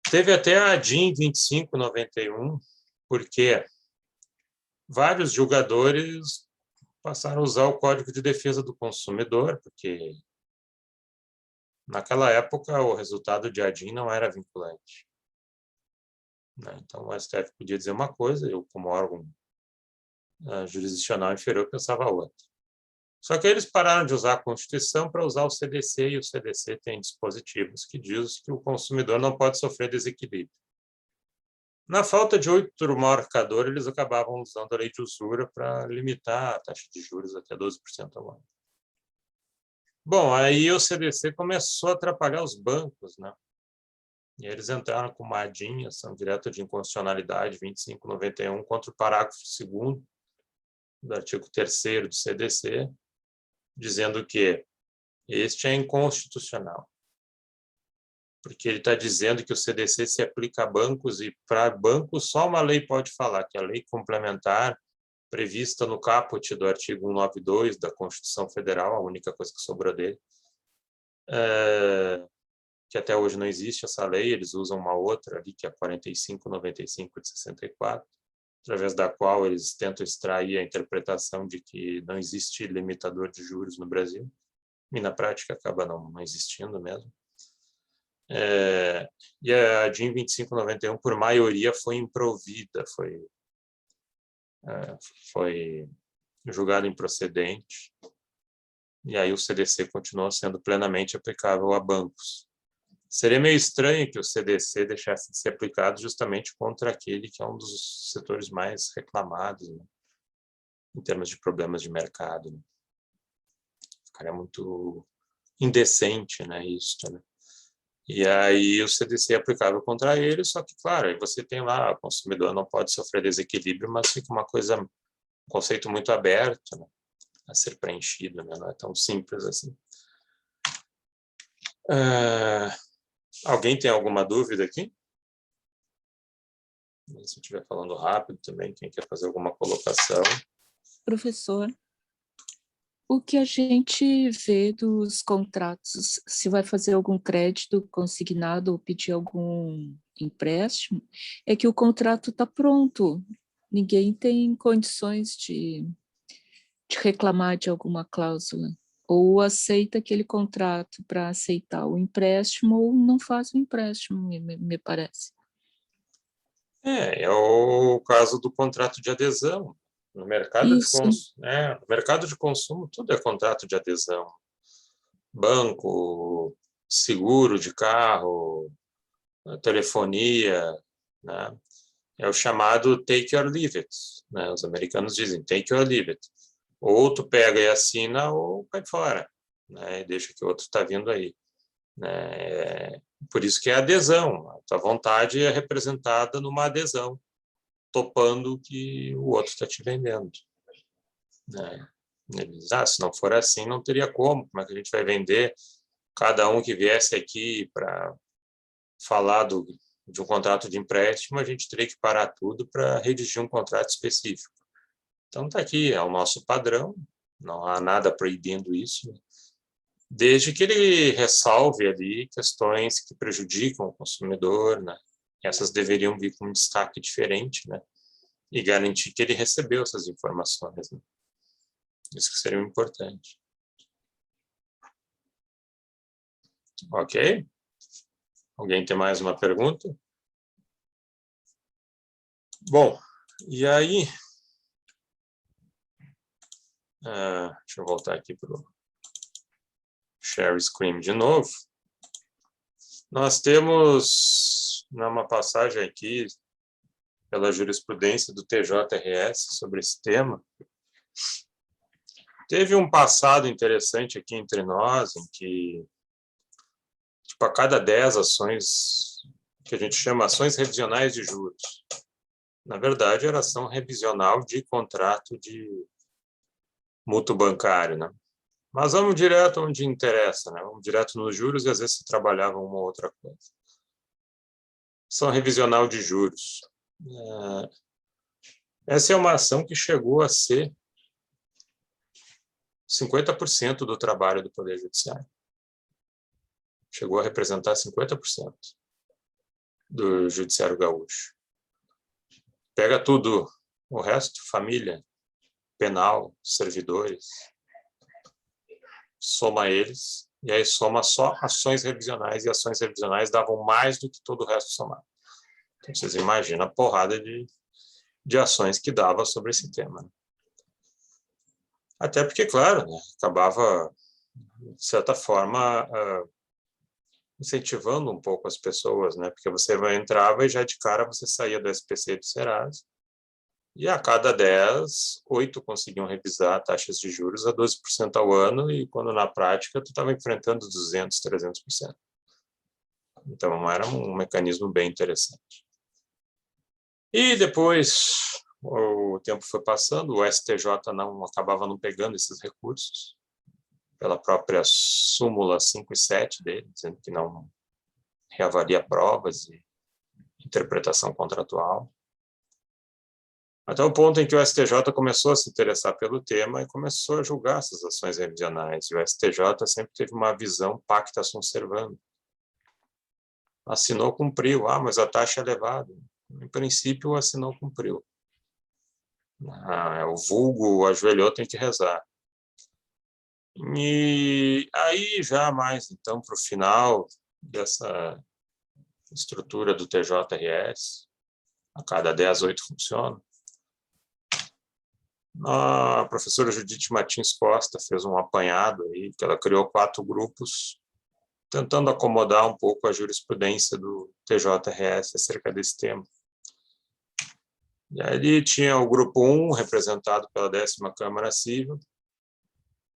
S1: Teve até a DIN 2591, porque vários julgadores passaram a usar o Código de Defesa do Consumidor, porque naquela época o resultado de ADIM não era vinculante. Então o STF podia dizer uma coisa, eu como órgão jurisdicional inferior pensava outra. Só que eles pararam de usar a Constituição para usar o CDC, e o CDC tem dispositivos que diz que o consumidor não pode sofrer desequilíbrio. Na falta de outro marcador, eles acabavam usando a lei de usura para limitar a taxa de juros até 12% ao ano. Bom, aí o CDC começou a atrapalhar os bancos, né? E eles entraram com uma ADIM, ação direta de inconstitucionalidade 2591, contra o parágrafo 2º do artigo 3º do CDC, dizendo que este é inconstitucional. Porque ele está dizendo que o CDC se aplica a bancos e para bancos só uma lei pode falar, que é a lei complementar prevista no caput do artigo 192 da Constituição Federal, a única coisa que sobrou dele, que até hoje não existe essa lei, eles usam uma outra ali, que é a 4595 de 64, através da qual eles tentam extrair a interpretação de que não existe limitador de juros no Brasil, e na prática acaba não existindo mesmo. E a DIN 2591, por maioria, foi improvida, foi julgada improcedente, e aí o CDC continuou sendo plenamente aplicável a bancos. Seria meio estranho que o CDC deixasse de ser aplicado justamente contra aquele que é um dos setores mais reclamados, né, em termos de problemas de mercado. Né. Ficaria muito indecente, né, isso, né? E aí o CDC é aplicável contra ele, só que, claro, aí você tem lá, o consumidor não pode sofrer desequilíbrio, mas fica um conceito muito aberto, né, a ser preenchido, né, não é tão simples assim. Alguém tem alguma dúvida aqui? Se eu estiver falando rápido também, quem quer fazer alguma colocação?
S4: Professor, o que a gente vê dos contratos, se vai fazer algum crédito consignado ou pedir algum empréstimo, é que o contrato está pronto. Ninguém tem condições de reclamar de alguma cláusula. Ou aceita aquele contrato para aceitar o empréstimo, ou não faz o empréstimo, me parece.
S1: É o caso do contrato de adesão. No mercado no mercado de consumo, tudo é contrato de adesão. Banco, seguro de carro, telefonia, né? É o chamado take or leave it, né? Os americanos dizem take or leave it. Ou tu pega e assina ou cai fora, né? E deixa que o outro está vindo aí. Né? Por isso que é adesão. A tua vontade é representada numa adesão, topando o que o outro está te vendendo. Né? Eles, se não for assim, não teria como é que a gente vai vender? Cada um que viesse aqui para falar de um contrato de empréstimo, a gente teria que parar tudo para redigir um contrato específico. Então, está aqui, é o nosso padrão, não há nada proibindo isso, desde que ele ressalve ali questões que prejudicam o consumidor, né? Essas deveriam vir com um destaque diferente, né? E garantir que ele recebeu essas informações, né? Isso que seria importante. Ok? Alguém tem mais uma pergunta? Bom, e aí... deixa eu voltar aqui para o share screen de novo. Nós temos, numa passagem aqui, pela jurisprudência do TJRS sobre esse tema, teve um passado interessante aqui entre nós, em que, tipo, a cada 10 ações, que a gente chama ações revisionais de juros, na verdade, era ação revisional de contrato de mútuo bancário, né? Mas vamos direto onde interessa, né? Vamos direto nos juros e às vezes se trabalhava uma outra coisa. Ação revisional de juros. Essa é uma ação que chegou a ser 50% do trabalho do Poder Judiciário. Chegou a representar 50% do Judiciário Gaúcho. Pega tudo, o resto, família, penal, servidores, soma eles, e aí soma só ações revisionais, e ações revisionais davam mais do que todo o resto somado. Então, vocês imaginam a porrada de ações que dava sobre esse tema. Até porque, claro, né, acabava, de certa forma, incentivando um pouco as pessoas, né, porque você entrava e já de cara você saía do SPC e do Serasa, e a cada 10, 8 conseguiam revisar taxas de juros a 12% ao ano, e quando na prática tu estava enfrentando 200%, 300%. Então era um mecanismo bem interessante. E depois o tempo foi passando, o STJ acabava não pegando esses recursos, pela própria súmula 5 e 7 dele, dizendo que não reavalia provas e interpretação contratual. Até o ponto em que o STJ começou a se interessar pelo tema e começou a julgar essas ações revisionais. E o STJ sempre teve uma visão pacta sunt servanda. Assinou, cumpriu. Ah, mas a taxa é elevada. Em princípio, assinou, cumpriu. O vulgo ajoelhou, tem que rezar. E aí, já mais, então, para o final dessa estrutura do TJRS, a cada 10, 8 funciona. A professora Judite Martins Costa fez um apanhado aí, que ela criou 4 grupos, tentando acomodar um pouco a jurisprudência do TJRS acerca desse tema. E ali tinha o grupo 1, representado pela 10ª Câmara Civil,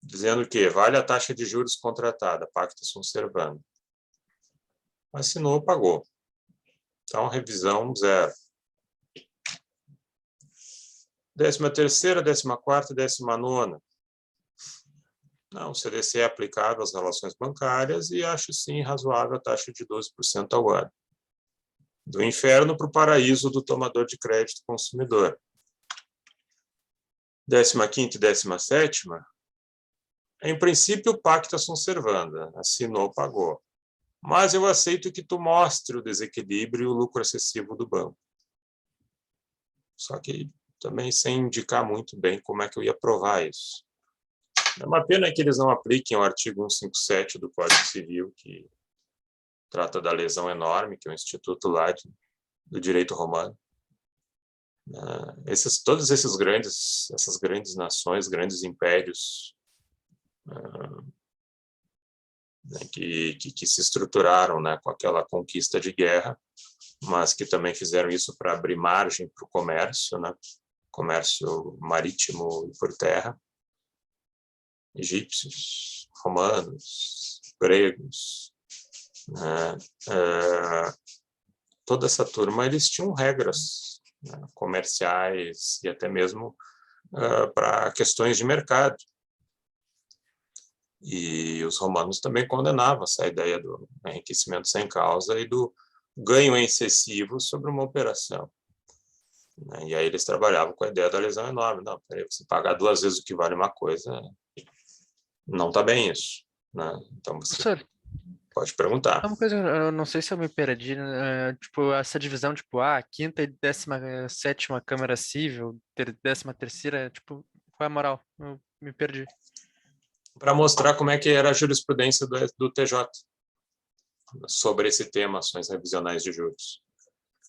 S1: dizendo que vale a taxa de juros contratada, pacta sunt servanda. Assinou, pagou. Então, revisão 0. 13ª, 14ª, 19ª. Não, o CDC é aplicável às relações bancárias e acho sim razoável a taxa de 12% ao ano. Do inferno para o paraíso do tomador de crédito consumidor. 15ª e 17ª, em princípio, pacta sunt servanda, assinou, pagou. Mas eu aceito que tu mostre o desequilíbrio e o lucro excessivo do banco. Só que também sem indicar muito bem como é que eu ia provar isso. É uma pena que eles não apliquem o artigo 157 do Código Civil, que trata da lesão enorme, que é o instituto lá do direito romano. Todos essas grandes nações, grandes impérios, que se estruturaram, né, com aquela conquista de guerra, mas que também fizeram isso para abrir margem para o comércio, né, comércio marítimo e por terra. Egípcios, romanos, gregos, né, toda essa turma, eles tinham regras, né, comerciais e até mesmo para questões de mercado. E os romanos também condenavam essa ideia do enriquecimento sem causa e do ganho excessivo sobre uma operação. E aí eles trabalhavam com a ideia da lesão enorme. Não, peraí, você pagar 2 vezes o que vale uma coisa, não está bem isso. Né? Então você
S3: Professor,
S1: pode perguntar.
S3: uma coisa, eu não sei se eu me perdi, né? Tipo, essa divisão, tipo, a 5ª e 17ª Câmara Civil, 13ª, tipo, qual é a moral? Eu me perdi.
S1: Para mostrar como é que era a jurisprudência do TJ sobre esse tema, ações revisionais de juros.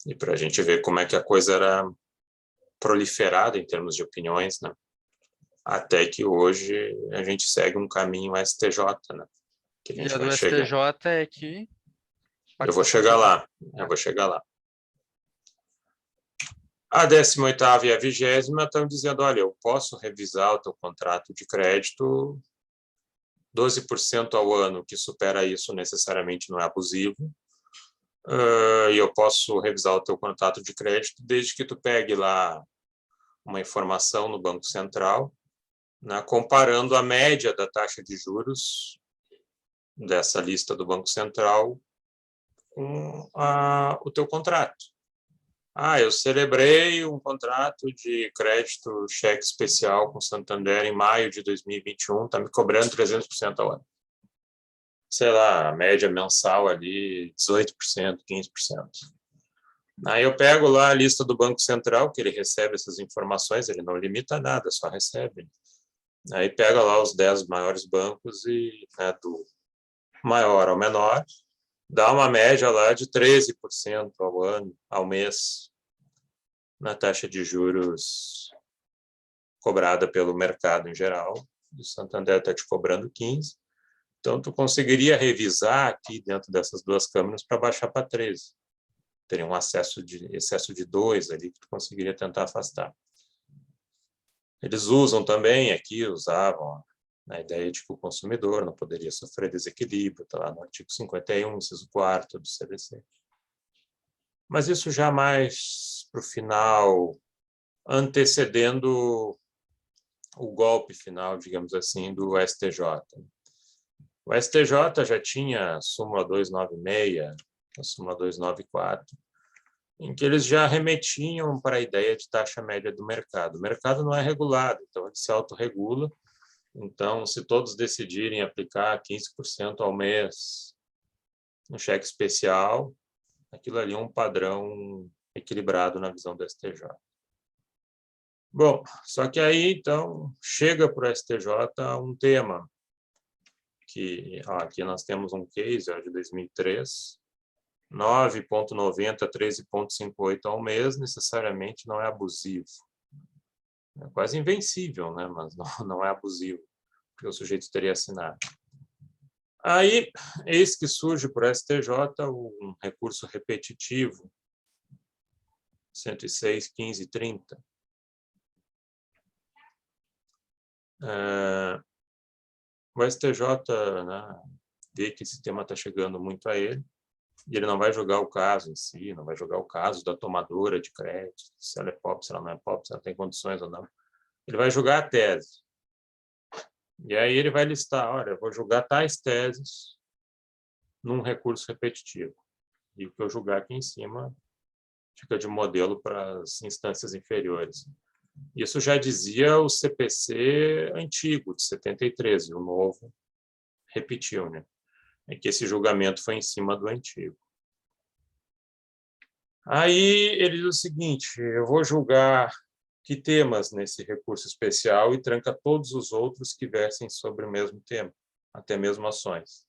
S1: E para a gente ver como é que a coisa era proliferada em termos de opiniões, né? Até que hoje a gente segue um caminho STJ, né? que a
S3: E
S1: gente
S3: a do
S1: vai chegar.
S3: STJ é que...
S1: Eu vou chegar lá, eu vou chegar lá. A 18ª e a 20ª estão dizendo, olha, eu posso revisar o teu contrato de crédito 12% ao ano, o que supera isso necessariamente não é abusivo. E eu posso revisar o teu contrato de crédito desde que tu pegue lá uma informação no Banco Central, né, comparando a média da taxa de juros dessa lista do Banco Central com o teu contrato. Eu celebrei um contrato de crédito cheque especial com Santander em maio de 2021, está me cobrando 300% ao ano. Sei lá, a média mensal ali, 18%, 15%. Aí eu pego lá a lista do Banco Central, que ele recebe essas informações, ele não limita nada, só recebe. Aí pega lá os 10 maiores bancos e, né, do maior ao menor, dá uma média lá de 13% ao ano, ao mês, na taxa de juros cobrada pelo mercado em geral. O Santander está te cobrando 15%. Então, tu conseguiria revisar aqui dentro dessas duas câmeras para baixar para 13%. Teria um excesso de 2 ali que tu conseguiria tentar afastar. Eles usavam a ideia de que o consumidor não poderia sofrer desequilíbrio, está lá no artigo 51, inciso 4º do CDC. Mas isso já mais para o final, antecedendo o golpe final, digamos assim, do STJ. O STJ já tinha a súmula 296, a súmula 294, em que eles já remetiam para a ideia de taxa média do mercado. O mercado não é regulado, então ele se autorregula. Então, se todos decidirem aplicar 15% ao mês no cheque especial, aquilo ali é um padrão equilibrado na visão do STJ. Bom, só que aí, então, chega para o STJ um tema que, aqui nós temos um case de 2003, 9,90, 13,58 ao mês, necessariamente não é abusivo. É quase invencível, né? Mas não é abusivo, porque o sujeito teria assinado. Aí, eis que surge para o STJ um recurso repetitivo, 106.15.30. O STJ, né, vê que esse tema está chegando muito a ele, e ele não vai julgar o caso em si, não vai julgar o caso da tomadora de crédito, se ela é pobre, se ela não é pobre, se ela tem condições ou não. Ele vai julgar a tese. E aí ele vai listar, olha, eu vou julgar tais teses num recurso repetitivo. E o que eu julgar aqui em cima fica de modelo para as instâncias inferiores. Isso já dizia o CPC antigo, de 73, e o novo repetiu, né? É que esse julgamento foi em cima do antigo. Aí ele diz o seguinte, eu vou julgar que temas nesse recurso especial e tranca todos os outros que versem sobre o mesmo tema, até mesmo ações.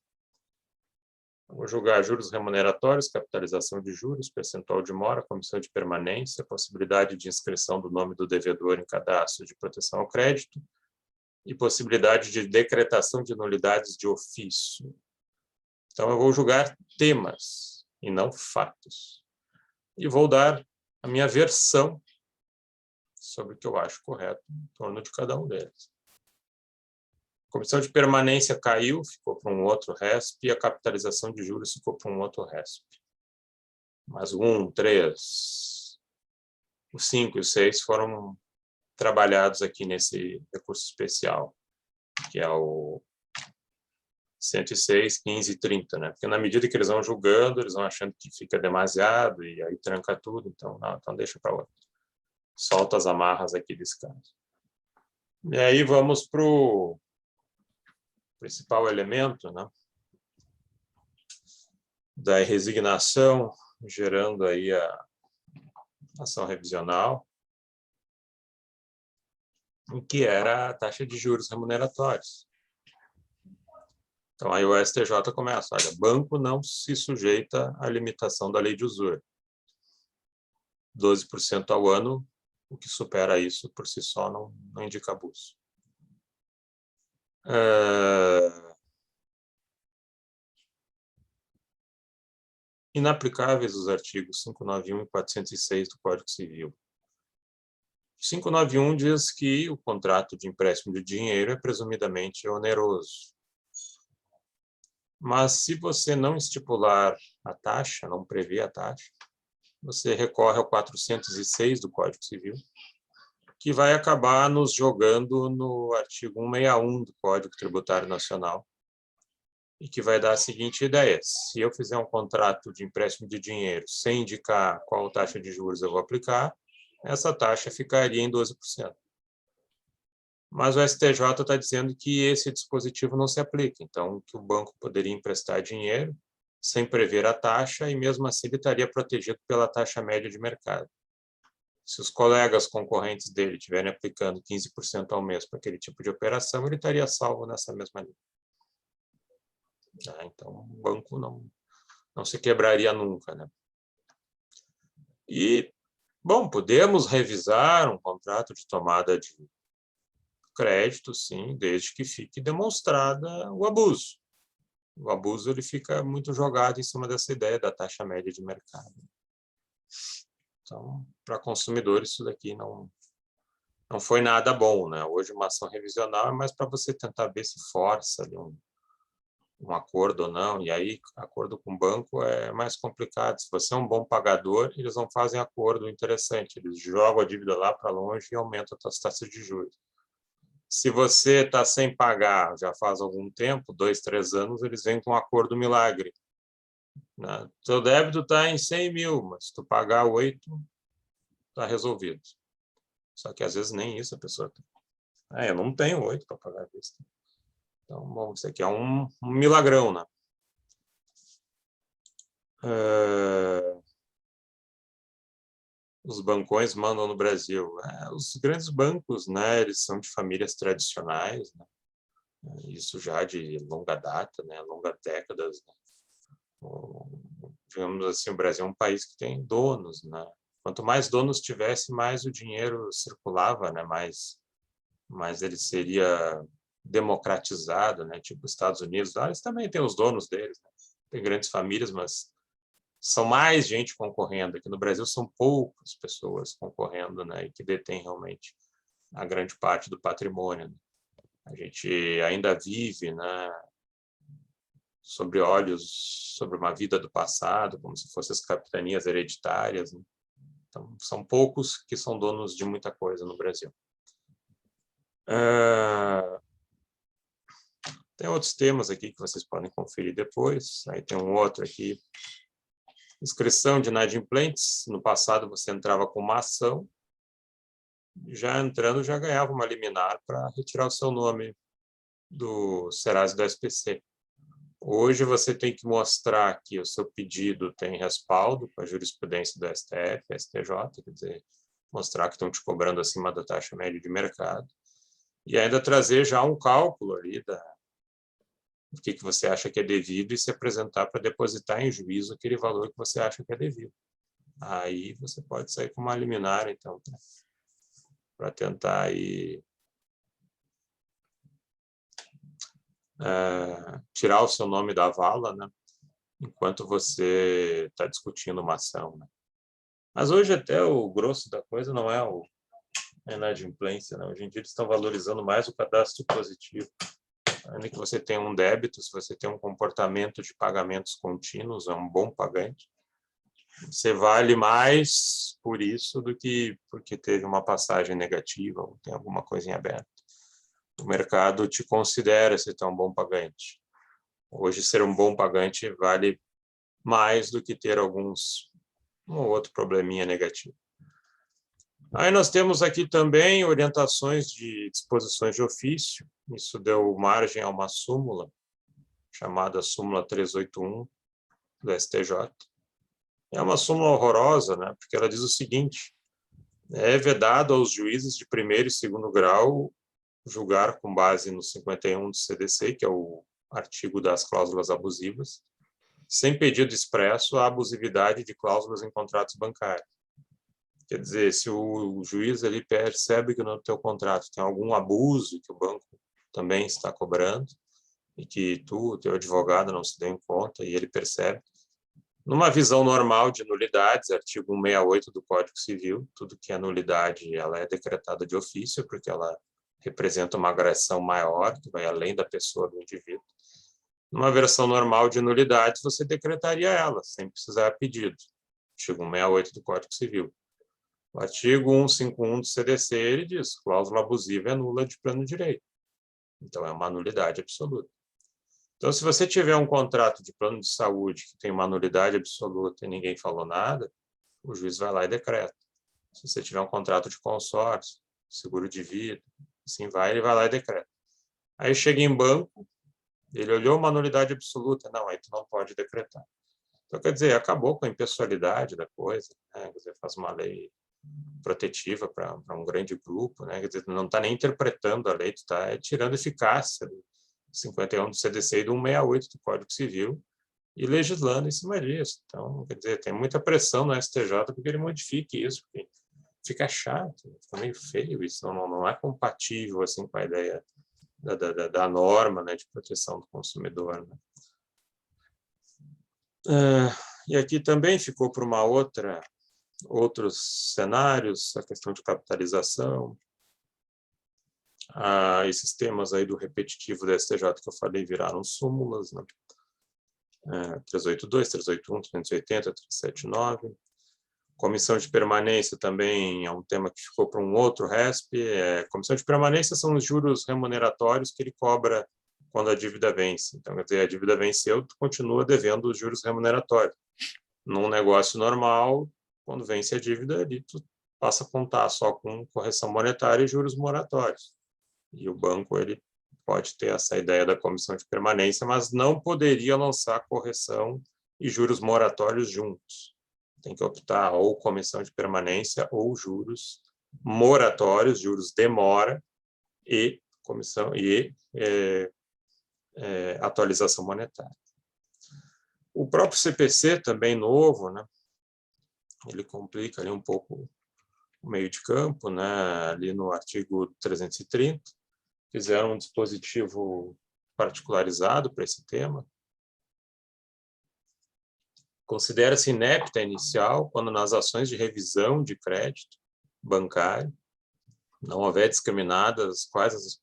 S1: Eu vou julgar juros remuneratórios, capitalização de juros, percentual de mora, comissão de permanência, possibilidade de inscrição do nome do devedor em cadastro de proteção ao crédito e possibilidade de decretação de nulidades de ofício. Então, eu vou julgar temas e não fatos. E vou dar a minha versão sobre o que eu acho correto em torno de cada um deles. A comissão de permanência caiu, ficou para um outro RESP, e a capitalização de juros ficou para um outro RESP. Mas o 1, 3, o 5 e o 6 foram trabalhados aqui nesse recurso especial, que é o 106, 15 e 30, né? Porque na medida que eles vão julgando, eles vão achando que fica demasiado e aí tranca tudo, então, não, então deixa para outro. Solta as amarras aqui desse caso. E aí vamos para o principal elemento, né, da resignação, gerando aí a ação revisional, que era a taxa de juros remuneratórios. Então, aí o STJ começa, olha, banco não se sujeita à limitação da lei de usura. 12% ao ano, o que supera isso por si só não indica abuso. inaplicáveis os artigos 591 e 406 do Código Civil. 591 diz que o contrato de empréstimo de dinheiro é presumidamente oneroso. Mas se você não estipular a taxa, não prevê a taxa, você recorre ao 406 do Código Civil, que vai acabar nos jogando no artigo 161 do Código Tributário Nacional, e que vai dar a seguinte ideia: se eu fizer um contrato de empréstimo de dinheiro sem indicar qual taxa de juros eu vou aplicar, essa taxa ficaria em 12%. Mas o STJ está dizendo que esse dispositivo não se aplica, então que o banco poderia emprestar dinheiro sem prever a taxa e mesmo assim ele estaria protegido pela taxa média de mercado. Se os colegas concorrentes dele estiverem aplicando 15% ao mês para aquele tipo de operação, ele estaria salvo nessa mesma linha. Então, o banco não se quebraria nunca, né? E, bom, podemos revisar um contrato de tomada de crédito, sim, desde que fique demonstrada o abuso. O abuso ele fica muito jogado em cima dessa ideia da taxa média de mercado. Então, para consumidores, isso daqui não foi nada bom, né? Hoje, uma ação revisional é mais para você tentar ver se força ali um acordo ou não, e aí acordo com o banco é mais complicado. Se você é um bom pagador, eles não fazem acordo interessante, eles jogam a dívida lá para longe e aumentam as taxas de juros. Se você está sem pagar já faz algum tempo, 2, 3 anos, eles vêm com um acordo milagre. Né? Seu débito está em 100 mil, mas se tu pagar 8, está resolvido. Só que às vezes nem isso a pessoa tem. Eu não tenho 8 para pagar a vista. Então, bom, isso aqui é um milagrão, né? Os bancões mandam no Brasil. Os grandes bancos, né, eles são de famílias tradicionais, né? Isso já de longa data, né, longas décadas. Né? Digamos assim, o Brasil é um país que tem donos, né? Quanto mais donos tivesse, mais o dinheiro circulava, né? Mais ele seria democratizado, né? Tipo os Estados Unidos, eles também têm os donos deles, né? Tem grandes famílias, mas são mais gente concorrendo. Aqui no Brasil são poucas pessoas concorrendo, né? E que detêm realmente a grande parte do patrimônio. Né? A gente ainda vive, né? Sobre uma vida do passado, como se fossem as capitanias hereditárias. Né? Então, são poucos que são donos de muita coisa no Brasil. Tem outros temas aqui que vocês podem conferir depois. Aí tem um outro aqui. Inscrição de inadimplentes. No passado, você entrava com uma ação. Já entrando, já ganhava uma liminar para retirar o seu nome do Serasa do SPC. Hoje, você tem que mostrar que o seu pedido tem respaldo com a jurisprudência do STF, STJ, quer dizer, mostrar que estão te cobrando acima da taxa média de mercado. E ainda trazer já um cálculo ali do que você acha que é devido e se apresentar para depositar em juízo aquele valor que você acha que é devido. Aí você pode sair com uma liminar, então, para tentar aí, tirar o seu nome da vala, né? Enquanto você está discutindo uma ação. Né? Mas hoje até o grosso da coisa não é a inadimplência. Né? Hoje em dia eles estão valorizando mais o cadastro positivo. Ainda que você tenha um débito, se você tem um comportamento de pagamentos contínuos, é um bom pagante, você vale mais por isso do que porque teve uma passagem negativa ou tem alguma coisa em aberto. O mercado te considera se tu é um bom pagante. Hoje, ser um bom pagante vale mais do que ter um ou outro probleminha negativo. Aí nós temos aqui também orientações de disposições de ofício. Isso deu margem a uma súmula, chamada súmula 381 do STJ. É uma súmula horrorosa, né? Porque ela diz o seguinte: é vedado aos juízes de primeiro e segundo grau julgar com base no 51 do CDC, que é o artigo das cláusulas abusivas, sem pedido expresso a abusividade de cláusulas em contratos bancários. Quer dizer, se o juiz ele percebe que no teu contrato tem algum abuso que o banco também está cobrando e que tu, teu advogado, não se deu em conta e ele percebe, Numa visão normal de nulidades, artigo 168 do Código Civil, tudo que é nulidade, ela é decretada de ofício, porque ela representa uma agressão maior, que vai além da pessoa do indivíduo. Numa versão normal de nulidades, você decretaria ela, sem precisar de pedido. Artigo 168 do Código Civil. O artigo 151 do CDC, ele diz, cláusula abusiva é nula de pleno direito. Então, é uma nulidade absoluta. Então, se você tiver um contrato de plano de saúde que tem uma nulidade absoluta e ninguém falou nada, o juiz vai lá e decreta. Se você tiver um contrato de consórcio, seguro de vida, assim vai, ele vai lá e decreta. Aí chega em banco, ele olhou uma nulidade absoluta, não, aí tu não pode decretar. Então, quer dizer, acabou com a impessoalidade da coisa, né? Quer dizer, faz uma lei protetiva para um grande grupo, né? Quer dizer, não está nem interpretando a lei, tu está tirando eficácia do 51 do CDC e do 168 do Código Civil e legislando em cima disso. Então, quer dizer, tem muita pressão no STJ porque ele modifique isso, porque fica chato, fica meio feio isso, não é compatível assim, com a ideia da norma, né, de proteção do consumidor. Né? E aqui também ficou para uma outros cenários, a questão de capitalização, esses temas aí do repetitivo da STJ que eu falei viraram súmulas, né? 382, 381, 380, 379. Comissão de permanência também é um tema que ficou para um outro RESP. Comissão de permanência são os juros remuneratórios que ele cobra quando a dívida vence. Então, quer dizer, a dívida venceu, tu continua devendo os juros remuneratórios. Num negócio normal, quando vence a dívida, ali tu passa a contar só com correção monetária e juros moratórios. E o banco ele pode ter essa ideia da comissão de permanência, mas não poderia lançar correção e juros moratórios juntos. Tem que optar ou comissão de permanência ou juros moratórios, juros de mora e comissão e atualização monetária. O próprio CPC também novo, né? Ele complica ali um pouco o meio de campo, né? Ali no artigo 330, fizeram um dispositivo particularizado para esse tema. Considera-se inepta inicial quando nas ações de revisão de crédito bancário não houver discriminadas quais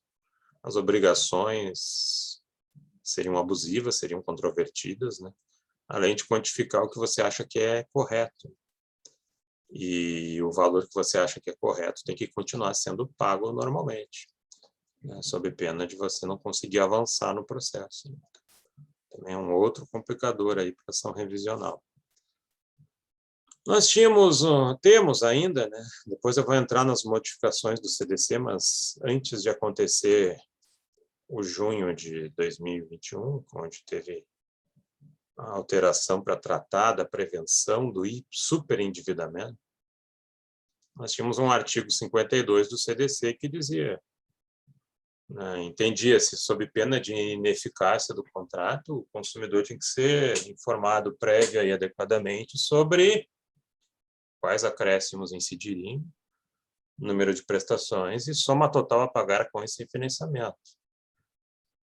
S1: as obrigações seriam abusivas, seriam controvertidas, né? Além de quantificar o que você acha que é correto. E o valor que você acha que é correto tem que continuar sendo pago normalmente, né? Sob pena de você não conseguir avançar no processo. Também é um outro complicador aí para a ação revisional. Nós temos ainda, né? Depois eu vou entrar nas modificações do CDC, mas antes de acontecer o junho de 2021, onde teve a alteração para tratar da prevenção do superendividamento, nós tínhamos um artigo 52 do CDC que dizia, né, entendia-se, sob pena de ineficácia do contrato, o consumidor tinha que ser informado prévia e adequadamente sobre quais acréscimos incidiriam, número de prestações e soma total a pagar com esse financiamento.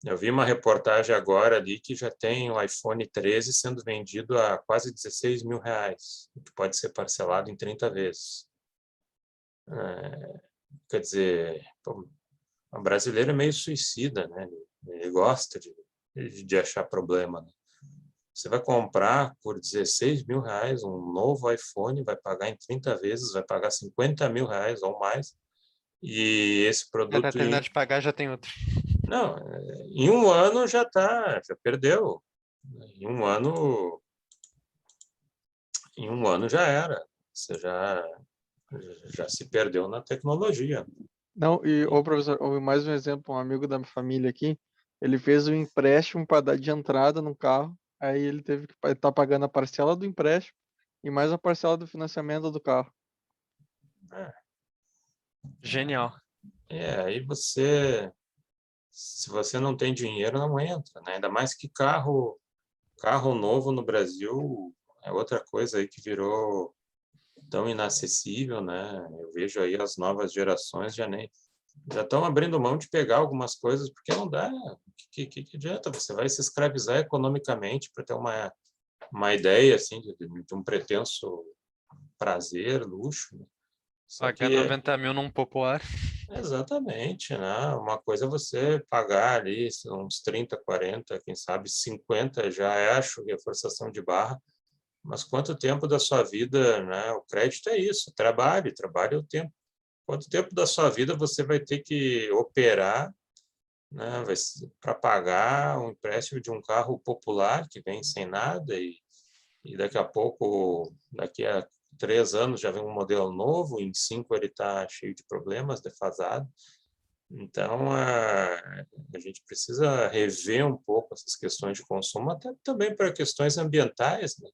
S1: Eu vi uma reportagem agora ali que já tem o iPhone 13 sendo vendido a quase R$16 mil, que pode ser parcelado em 30 vezes. Quer dizer, o brasileiro é meio suicida, né? Ele gosta de achar problema, né? Você vai comprar por R$16 mil um novo iPhone, vai pagar em 30 vezes, vai pagar R$50 mil ou mais, e esse produto...
S3: Até terminar de pagar já tem outro.
S1: Não, em um ano já perdeu. Em um ano já era. Você já se perdeu na tecnologia.
S2: Não, e ô professor, mais um exemplo, um amigo da minha família aqui, ele fez um empréstimo para dar de entrada no carro, aí ele teve que estar pagando a parcela do empréstimo e mais a parcela do financiamento do carro.
S3: Genial.
S1: Aí se você não tem dinheiro, não entra, né? Ainda mais que carro novo no Brasil é outra coisa aí que virou tão inacessível, né? Eu vejo aí as novas gerações já estão abrindo mão de pegar algumas coisas porque não dá. Que adianta? Você vai se escravizar economicamente para ter uma ideia assim de um pretenso prazer, luxo, né? Só
S3: Pagar
S1: que
S3: 90 mil num popular.
S1: exatamente, né? Uma coisa é você pagar ali uns 30, 40, quem sabe 50 já acho que é forçação de barra, mas quanto tempo da sua vida, né? O crédito é isso, trabalho é o tempo. Quanto tempo da sua vida você vai ter que operar, né? Para pagar um empréstimo de um carro popular que vem sem nada e daqui a pouco, daqui a 3 anos já vem um modelo novo, em 5 ele está cheio de problemas, defasado. Então, a gente precisa rever um pouco essas questões de consumo, até também para questões ambientais, né?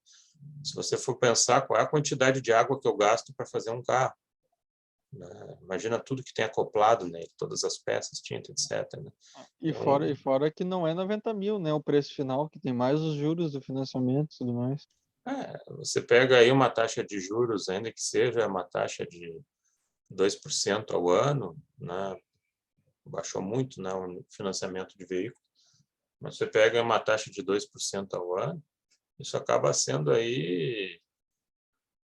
S1: Se você for pensar qual é a quantidade de água que eu gasto para fazer um carro, né? Imagina tudo que tem acoplado nele, todas as peças, tinta, etc, né?
S2: E
S1: Então,
S2: fora que não é 90 mil, né? O preço final, que tem mais os juros do financiamento e tudo mais.
S1: você pega aí uma taxa de juros, ainda que seja uma taxa de 2% ao ano, né? Baixou muito, né, o financiamento de veículo, mas você pega uma taxa de 2% ao ano, isso acaba sendo aí,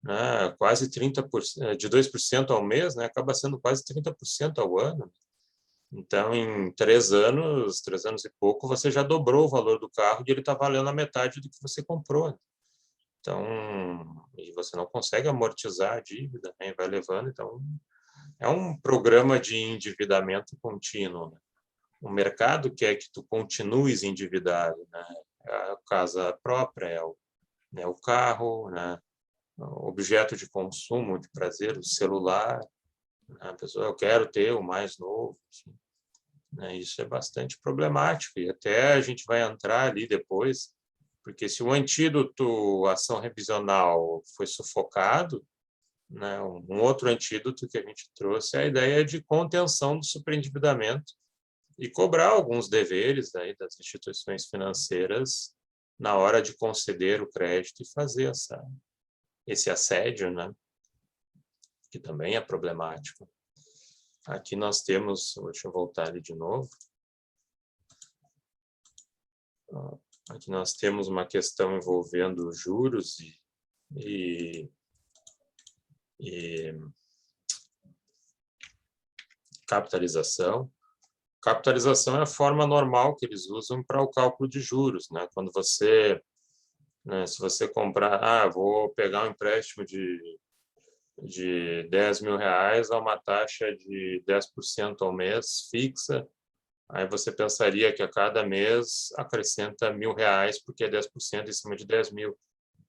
S1: né, quase 30%, de 2% ao mês, né, acaba sendo quase 30% ao ano. Então, em 3 anos e pouco, você já dobrou o valor do carro e ele está valendo a metade do que você comprou. Então, e você não consegue amortizar a dívida, né, vai levando. Então, é um programa de endividamento contínuo, né? O mercado quer que tu continues endividado, né? A casa própria né, o carro, né? O objeto de consumo, de prazer, o celular, né? A pessoa, eu quero ter o mais novo, assim, né? Isso é bastante problemático e até a gente vai entrar ali depois, porque se o antídoto ação revisional foi sufocado, né? Um outro antídoto que a gente trouxe é a ideia de contenção do superendividamento e cobrar alguns deveres aí das instituições financeiras na hora de conceder o crédito e fazer esse assédio, né? Que também é problemático. Aqui nós temos, deixa eu voltar ali de novo. Aqui nós temos uma questão envolvendo juros e capitalização. Capitalização é a forma normal que eles usam para o cálculo de juros, né? Quando você, né, se você comprar, vou pegar um empréstimo de 10 mil reais a uma taxa de 10% ao mês fixa, aí você pensaria que a cada mês acrescenta R$ 1.000, porque é 10% em cima de 10 mil.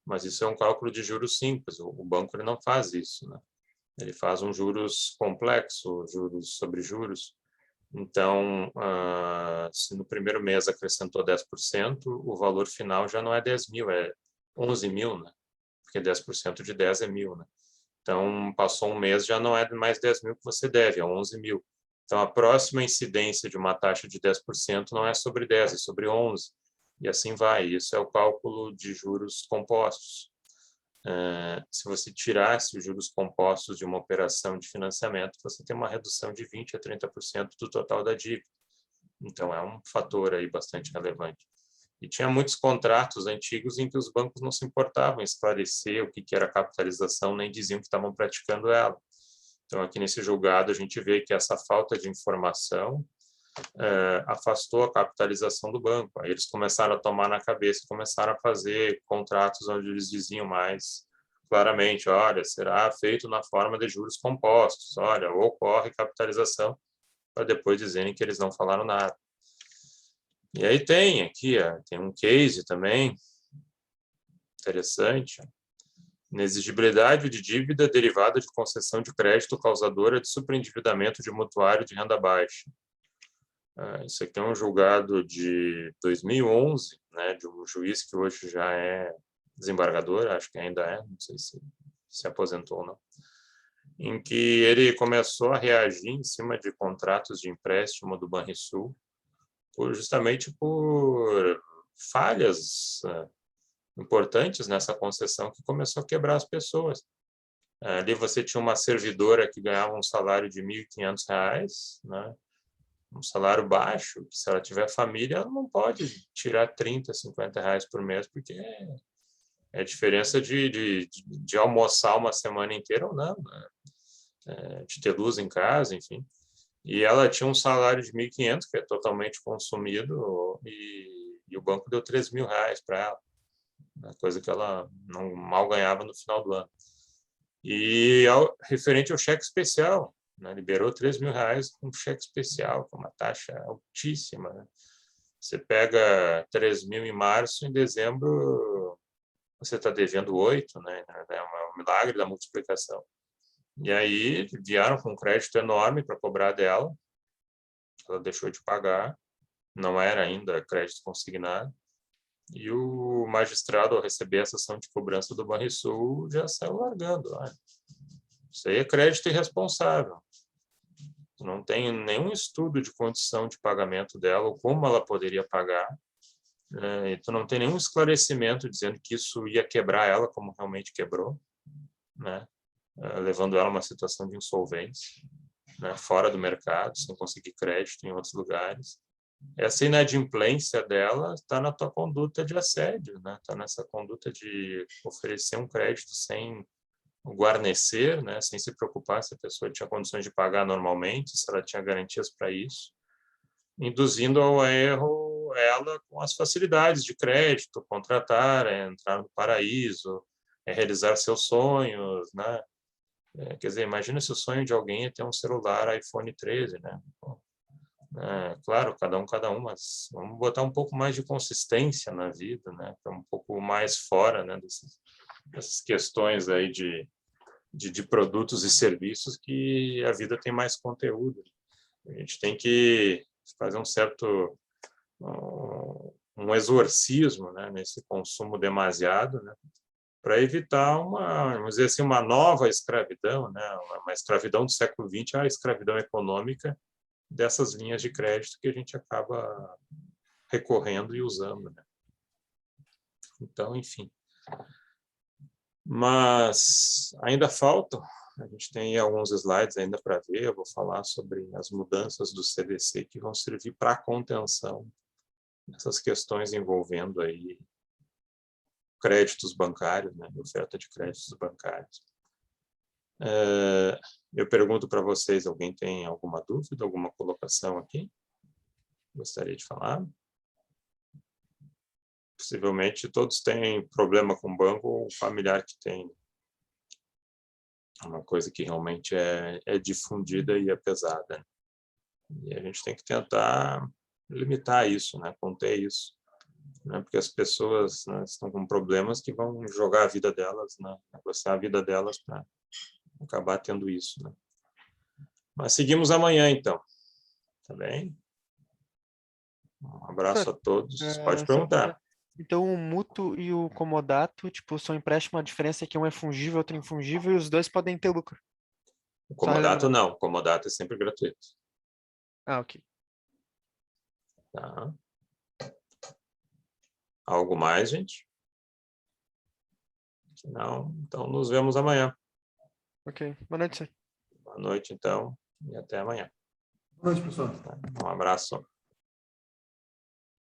S1: Mas isso é um cálculo de juros simples, o banco ele não faz isso, né? Ele faz um juros complexo, juros sobre juros. Então, se no primeiro mês acrescentou 10%, o valor final já não é 10 mil, é 11 mil, né? Porque 10% de 10 é 1.000, né? Então, passou um mês, já não é mais 10 mil que você deve, é 11 mil. Então, a próxima incidência de uma taxa de 10% não é sobre 10, é sobre 11. E assim vai. Isso é o cálculo de juros compostos. Se você tirasse os juros compostos de uma operação de financiamento, você tem uma redução de 20% a 30% do total da dívida. Então, é um fator aí bastante relevante. E tinha muitos contratos antigos em que os bancos não se importavam em esclarecer o que era capitalização, nem diziam que estavam praticando ela. Então, aqui nesse julgado, a gente vê que essa falta de informação afastou a capitalização do banco. Aí eles começaram a tomar na cabeça, começaram a fazer contratos onde eles diziam mais claramente, olha, será feito na forma de juros compostos, olha, ocorre capitalização, para depois dizerem que eles não falaram nada. E aí tem aqui, tem um case também interessante, inexigibilidade de dívida derivada de concessão de crédito causadora de superendividamento de mutuário de renda baixa. Isso aqui é um julgado de 2011, né, de um juiz que hoje já é desembargador, acho que ainda é, não sei se aposentou ou não, em que ele começou a reagir em cima de contratos de empréstimo do Banrisul, justamente por falhas importantes nessa concessão que começou a quebrar as pessoas. Ali você tinha uma servidora que ganhava um salário de R$ 1.500, né? Um salário baixo, que se ela tiver família, ela não pode tirar 30, 50 reais por mês, porque É a diferença de almoçar uma semana inteira ou não, né? De ter luz em casa, enfim. E ela tinha um salário de 1.500, que é totalmente consumido, e o banco deu R$ 3.000 para ela, uma coisa que ela não mal ganhava no final do ano. E referente ao cheque especial, né, liberou R$ 3.000 com cheque especial, com uma taxa altíssima, né? Você pega 3.000 em março, em dezembro você está devendo 8, né? É um milagre da multiplicação. E aí vieram com um crédito enorme para cobrar dela, ela deixou de pagar, não era ainda crédito consignado, e o magistrado, ao receber essa ação de cobrança do Banrisul, já saiu largando. Isso aí é crédito irresponsável. Não tem nenhum estudo de condição de pagamento dela, ou como ela poderia pagar. E tu não tem nenhum esclarecimento dizendo que isso ia quebrar ela, como realmente quebrou, né? Levando ela a uma situação de insolvência, né? Fora do mercado, sem conseguir crédito em outros lugares. Essa inadimplência dela está na tua conduta de assédio, né? Está nessa conduta de oferecer um crédito sem guarnecer, né? Sem se preocupar se a pessoa tinha condições de pagar normalmente, se ela tinha garantias para isso, induzindo ao erro ela com as facilidades de crédito, contratar, entrar no paraíso, realizar seus sonhos, né? Quer dizer, imagina se o sonho de alguém é ter um celular iPhone 13, né? Claro, cada um, mas vamos botar um pouco mais de consistência na vida, né? Um pouco mais fora, né? Dessas questões aí de produtos e serviços, que a vida tem mais conteúdo. A gente tem que fazer um exorcismo, né, nesse consumo demasiado, né, para evitar vamos dizer assim, uma nova escravidão, né, uma escravidão do século XX, a escravidão econômica dessas linhas de crédito que a gente acaba recorrendo e usando, né? Então, enfim. Mas ainda faltam, a gente tem alguns slides ainda para ver, eu vou falar sobre as mudanças do CDC que vão servir para a contenção dessas questões envolvendo aí créditos bancários, né, oferta de créditos bancários. Eu pergunto para vocês, alguém tem alguma dúvida, alguma colocação aqui? Gostaria de falar? Possivelmente todos têm problema com o banco ou familiar que tem. Uma coisa que realmente é difundida e é pesada, né? E a gente tem que tentar limitar isso, né? Conter isso, né? Porque as pessoas, né, estão com problemas que vão jogar a vida delas, né? Negociar a vida delas para acabar tendo isso, né? Mas seguimos amanhã, então. Tá bem? Um abraço a todos. Pode perguntar.
S3: Então, o mútuo e o comodato, tipo, são empréstimos, a diferença é que um é fungível, outro é infungível, e os dois podem ter lucro.
S1: O comodato não, o comodato é sempre gratuito.
S3: Ah, ok.
S1: Tá. Algo mais, gente? Se não, então nos vemos amanhã.
S3: Ok. Boa noite, senhor.
S1: Boa noite, então, e até amanhã.
S6: Boa noite, pessoal.
S1: Um abraço.